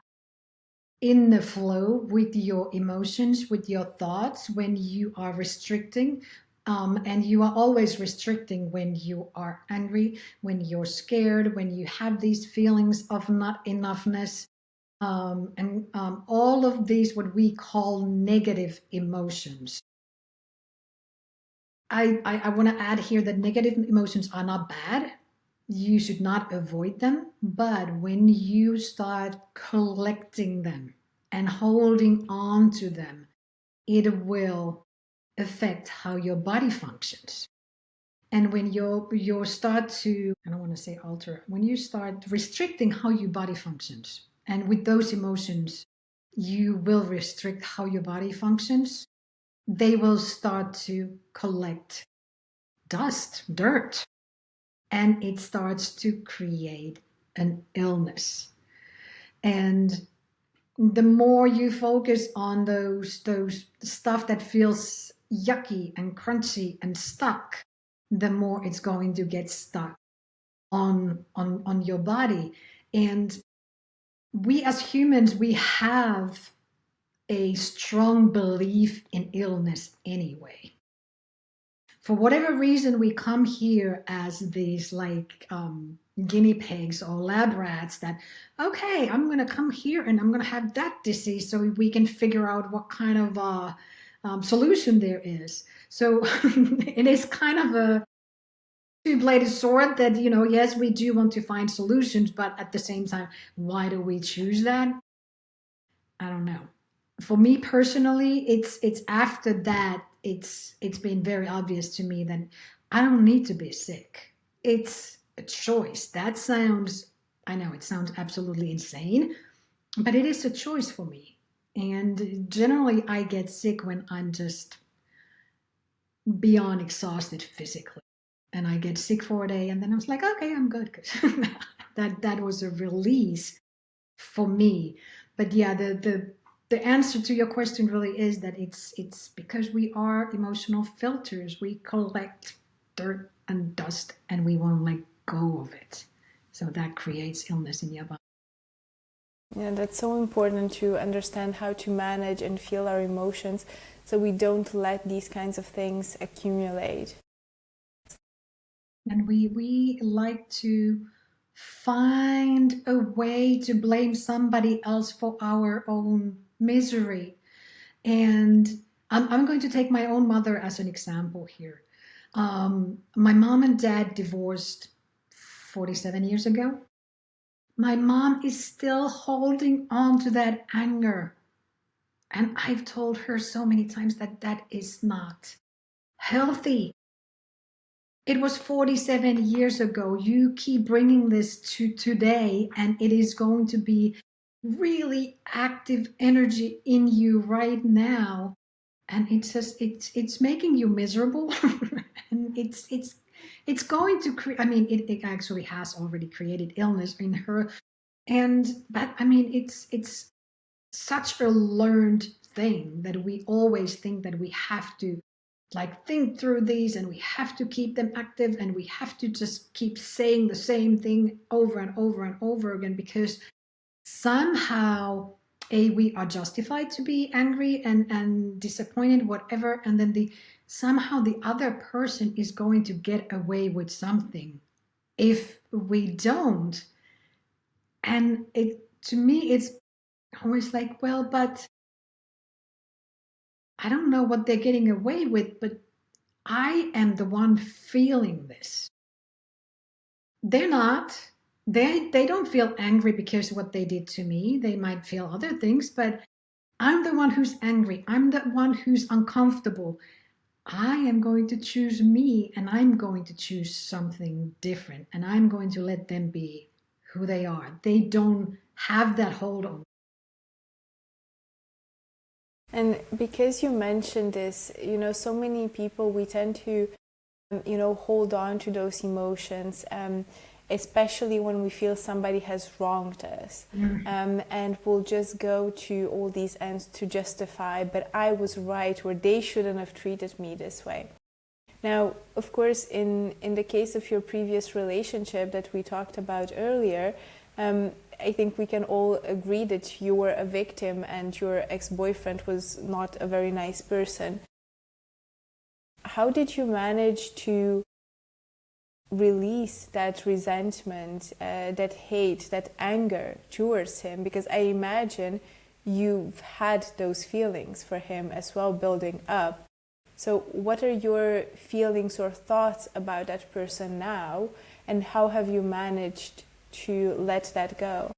in the flow with your emotions, with your thoughts, when you are restricting, and you are always restricting when you are angry, when you're scared, when you have these feelings of not enoughness, and all of these what we call negative emotions. I want to add here that negative emotions are not bad. You should not avoid them. But when you start collecting them and holding on to them, it will affect how your body functions. And when you start to, I don't want to say alter, when you start restricting how your body functions, and with those emotions, you will restrict how your body functions, they will start to collect dust, dirt, and it starts to create an illness. And the more you focus on those stuff that feels yucky and crunchy and stuck, the more it's going to get stuck on your body. And we as humans, we have a strong belief in illness anyway. For whatever reason, we come here as these like guinea pigs or lab rats that, okay, I'm going to come here and I'm going to have that disease so we can figure out what kind of solution there is. So it is kind of a two-bladed sword that, yes, we do want to find solutions, but at the same time, why do we choose that? I don't know. For me personally, it's after that it's been very obvious to me that I don't need to be sick. It's a choice. That sounds, I know it sounds absolutely insane, but it is a choice for me. And generally I get sick when I'm just beyond exhausted physically. And I get sick for a day and then I was like, okay, I'm good. That was a release for me. But yeah, the answer to your question really is that it's because we are emotional filters. We collect dirt and dust and we won't let go of it. So that creates illness in your body. Yeah, that's so important to understand how to manage and feel our emotions so we don't let these kinds of things accumulate. And we like to find a way to blame somebody else for our own misery. And I'm going to take my own mother as an example here. My mom and dad divorced 47 years ago. My mom is still holding on to that anger. And I've told her so many times that that is not healthy. It was 47 years ago. You keep bringing this to today, and it is going to be really active energy in you right now. And it's just it's making you miserable. And it's going to create, I mean, it actually has already created illness in her. But I mean, it's such a learned thing that we always think that we have to like think through these and we have to keep them active and we have to just keep saying the same thing over and over and over again because somehow we are justified to be angry and disappointed, whatever, and then somehow the other person is going to get away with something if we don't. And it, to me, it's always like, well, but I don't know what they're getting away with, but I am the one feeling this. They're not. They don't feel angry because of what they did to me. They might feel other things, but I'm the one who's angry. I'm the one who's uncomfortable. I am going to choose me and I'm going to choose something different and I'm going to let them be who they are. They don't have that hold on. And because you mentioned this, so many people, we tend to, hold on to those emotions, especially when we feel somebody has wronged us. And we'll just go to all these ends to justify, but I was right, or they shouldn't have treated me this way. Now, of course, in the case of your previous relationship that we talked about earlier, I think we can all agree that you were a victim and your ex-boyfriend was not a very nice person. How did you manage to release that resentment, that hate, that anger towards him? Because I imagine you've had those feelings for him as well building up. So what are your feelings or thoughts about that person now, and how have you managed to let that go?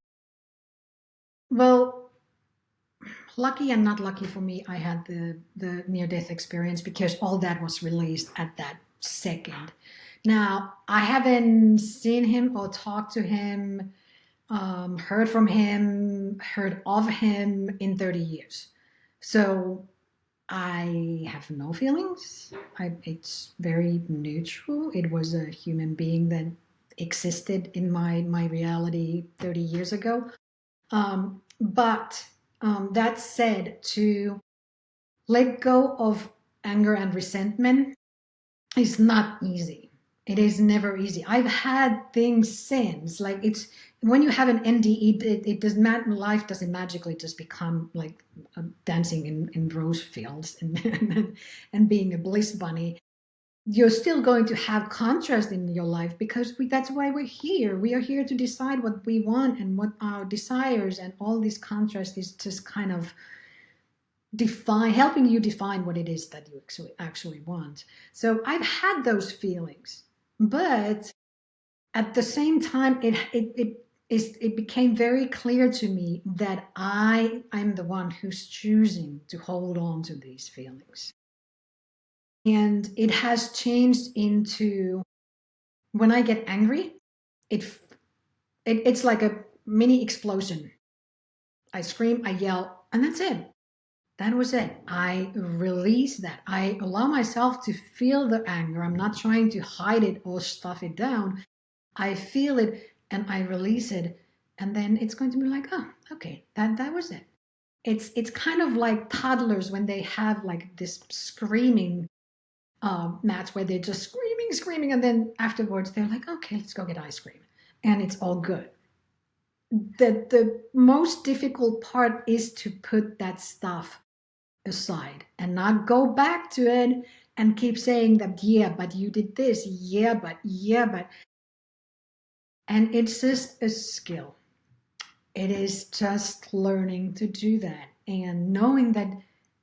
Well, lucky and not lucky for me, I had the near death experience because all that was released at that second. Now, I haven't seen him or talked to him, heard from him, heard of him in 30 years. So I have no feelings. It's very neutral. It was a human being that existed in my reality 30 years ago. But that said, to let go of anger and resentment is not easy. It is never easy. I've had things since, like it's when you have an NDE, it does not, life doesn't magically just become like dancing in rose fields and being a bliss bunny. You're still going to have contrast in your life because that's why we're here. We are here to decide what we want and what our desires, and all this contrast is just kind of helping you define what it is that you actually want. So I've had those feelings, but at the same time, it became very clear to me that I'm the one who's choosing to hold on to these feelings. And it has changed into, when I get angry, it, it's like a mini explosion. I scream, I yell, and that's it. That was it. I release that. I allow myself to feel the anger. I'm not trying to hide it or stuff it down. I feel it and I release it. And then it's going to be like, oh, okay, that was it. It's kind of like toddlers when they have like this screaming match where they're just screaming, and then afterwards they're like, okay, let's go get ice cream, and it's all good. The most difficult part is to put that stuff aside and not go back to it and keep saying that, yeah, but you did this, yeah, but, and it's just a skill. It is just learning to do that and knowing that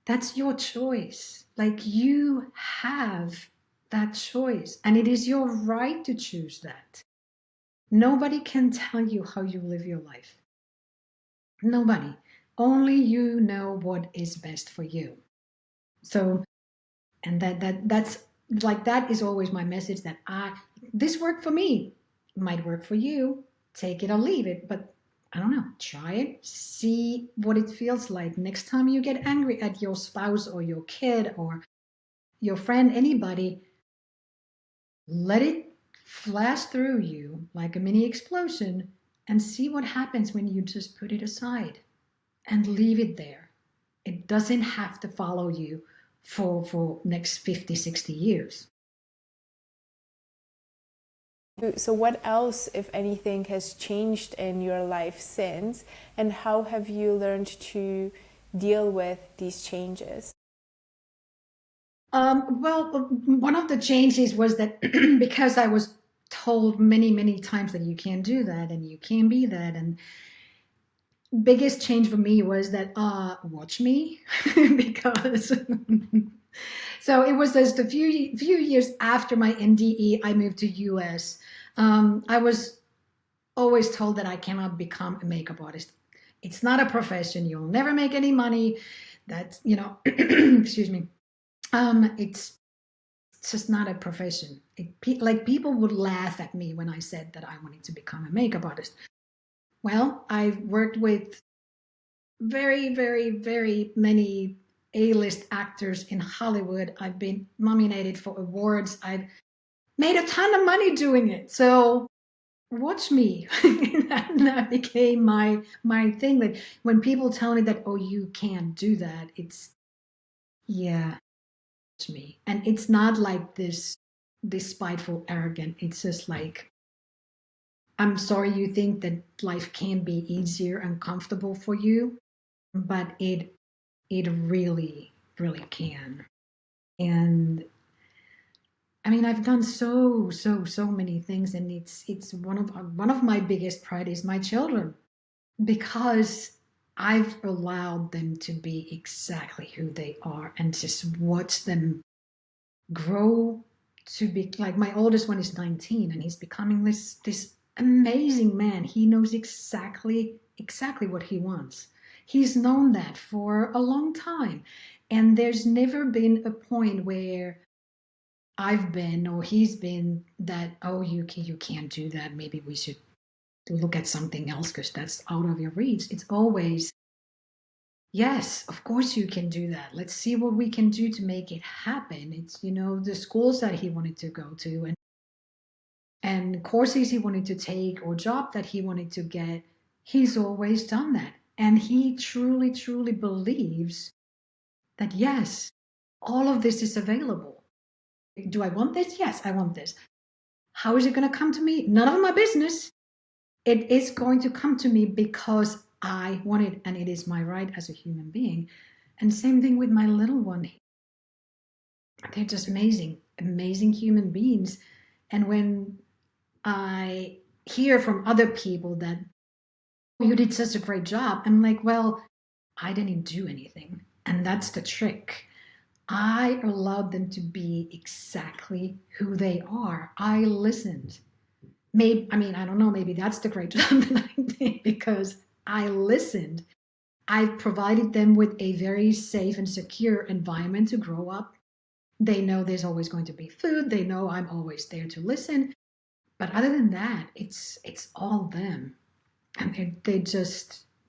that's your choice. Like, you have that choice, and it is your right to choose that. Nobody can tell you how you live your life. Nobody. Only you know what is best for you. So, and that's like, that is always my message, that this worked for me, might work for you. Take it or leave it, but I don't know, try it, see what it feels like next time you get angry at your spouse or your kid or your friend, anybody. Let it flash through you like a mini explosion, and see what happens when you just put it aside and leave it there. It doesn't have to follow you for next 50, 60 years. So what else, if anything, has changed in your life since, and how have you learned to deal with these changes? Well, one of the changes was that because I was told many, many times that you can't do that and you can't be that, and biggest change for me was that watch me because so it was just a few years after my NDE, I moved to US. I was always told that I cannot become a makeup artist. It's not a profession. You'll never make any money. That's, excuse me. It's just not a profession. Like, people would laugh at me when I said that I wanted to become a makeup artist. Well, I've worked with very, very, very many A-list actors in Hollywood. I've been nominated for awards. I've made a ton of money doing it. So watch me. That became my thing. Like, when people tell me that, oh, you can't do that, it's, yeah, it's me. And it's not like this spiteful, arrogant. It's just like, I'm sorry you think that life can be easier and comfortable for you, but it really, really can. And I mean, I've done so many things, and it's one of my biggest pride is my children, because I've allowed them to be exactly who they are and just watch them grow to be like, my oldest one is 19 and he's becoming this amazing man. He knows exactly what he wants. He's known that for a long time. And there's never been a point where I've been or he's been that, oh, you can't do that. Maybe we should look at something else because that's out of your reach. It's always, yes, of course you can do that. Let's see what we can do to make it happen. It's, the schools that he wanted to go to and courses he wanted to take or job that he wanted to get. He's always done that. And he truly, truly believes that, yes, all of this is available. Do I want this? Yes, I want this. How is it going to come to me? None of my business. It is going to come to me because I want it, and it is my right as a human being. And same thing with my little one. They're just amazing, amazing human beings. And when I hear from other people that, "Oh, you did such a great job," I'm like, well, I didn't do anything. And that's the trick. I allowed them to be exactly who they are. I listened. Maybe, I mean, I don't know, maybe that's the great job that I did because I listened. I provided them with a very safe and secure environment to grow up. They know there's always going to be food. They know I'm always there to listen. But other than that, it's all them. And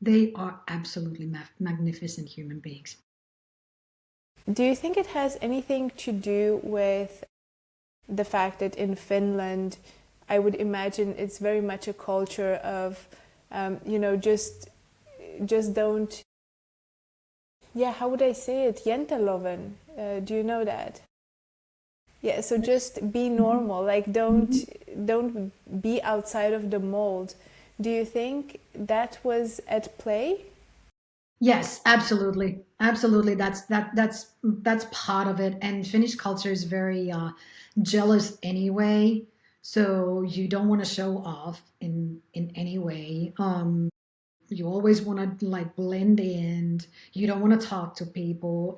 they are absolutely magnificent human beings. Do you think it has anything to do with the fact that in Finland, I would imagine it's very much a culture of, just don't, yeah, how would I say it? Jenteloven. Do you know that? Yeah, so just be normal, like don't be outside of the mold. Do you think that was at play? Yes, absolutely, absolutely. That's part of it. And Finnish culture is very jealous anyway, so you don't want to show off in any way. You always want to like blend in. You don't want to talk to people,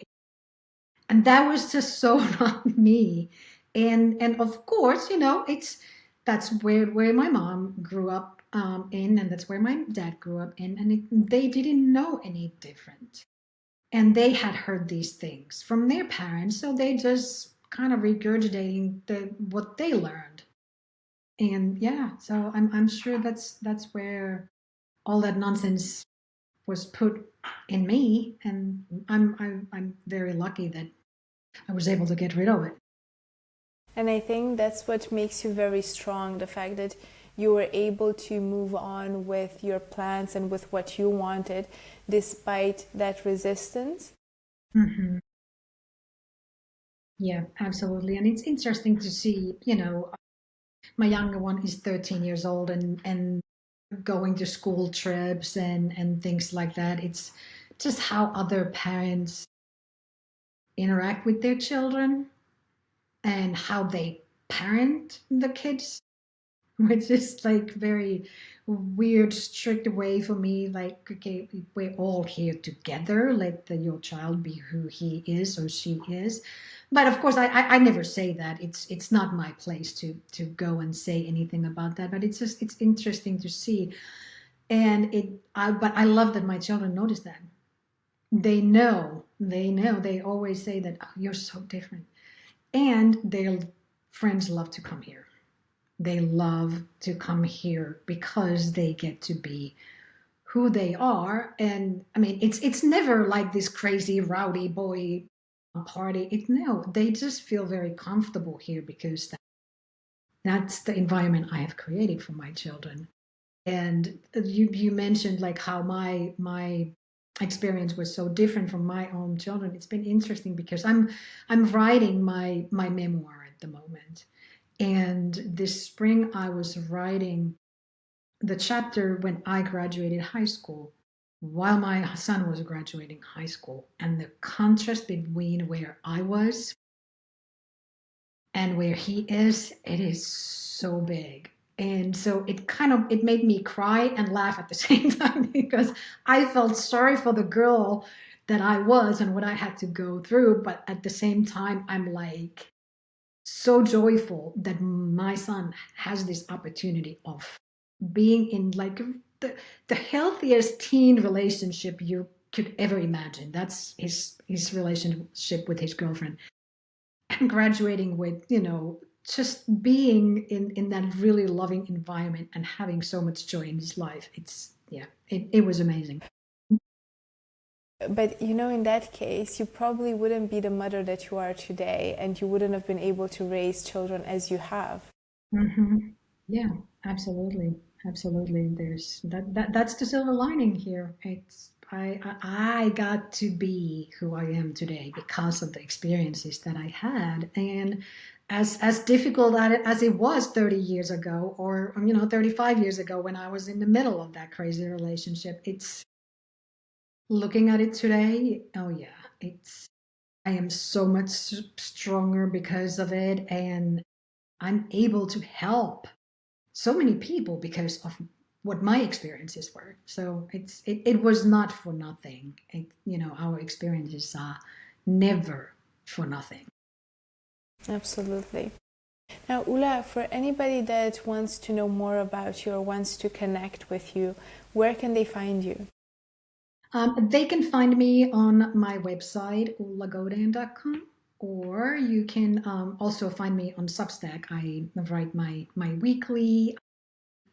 and that was just so not me. And of course, that's where my mom grew up in, and that's where my dad grew up in, and they didn't know any different, and they had heard these things from their parents, so they just kind of regurgitating what they learned. And yeah, so I'm sure that's where all that nonsense was put in me, and I'm very lucky that I was able to get rid of it. And I think that's what makes you very strong, the fact that you were able to move on with your plans and with what you wanted despite that resistance. Mm-hmm. Yeah, absolutely. And it's interesting to see, my younger one is 13 years old and going to school trips and things like that. It's just how other parents interact with their children and how they parent the kids, which is like very weird, strict way for me. Like, okay, we're all here together. Let your child be who he is or she is. But of course, I never say that. It's not my place to go and say anything about that. But it's interesting to see, and but I love that my children notice that. They know. They always say that, "Oh, you're so different," and their friends love to come here. They love to come here because they get to be who they are. And I mean, it's never like this crazy rowdy boy party. No, they just feel very comfortable here because that's the environment I have created for my children. And you mentioned like how my experience was so different from my own children. It's been interesting because I'm writing my memoir at the moment. And this spring, I was writing the chapter when I graduated high school, while my son was graduating high school. And the contrast between where I was and where he is, it is so big. And so it made me cry and laugh at the same time because I felt sorry for the girl that I was and what I had to go through. But at the same time, I'm like, so joyful that my son has this opportunity of being in like the healthiest teen relationship you could ever imagine. That's his relationship with his girlfriend, and graduating with, just being in that really loving environment and having so much joy in his life. It's, yeah, it was amazing. But in that case, you probably wouldn't be the mother that you are today, and you wouldn't have been able to raise children as you have. Mm-hmm. Yeah, absolutely, absolutely. There's that's the silver lining here. It's I got to be who I am today because of the experiences that I had, and as difficult as it was 30 years ago, or 35 years ago when I was in the middle of that crazy relationship. It's looking at it today. Oh yeah, it's I am so much stronger because of it, and I'm able to help so many people because of what my experiences were. So it was not for nothing. Our experiences are never for nothing. Absolutely. Now, Ulla, for anybody that wants to know more about you or wants to connect with you, where can they find you? They can find me on my website, ullagaudin.com, or you can also find me on Substack. I write my weekly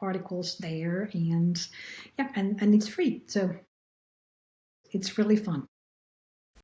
articles there, and yeah, and it's free. So it's really fun.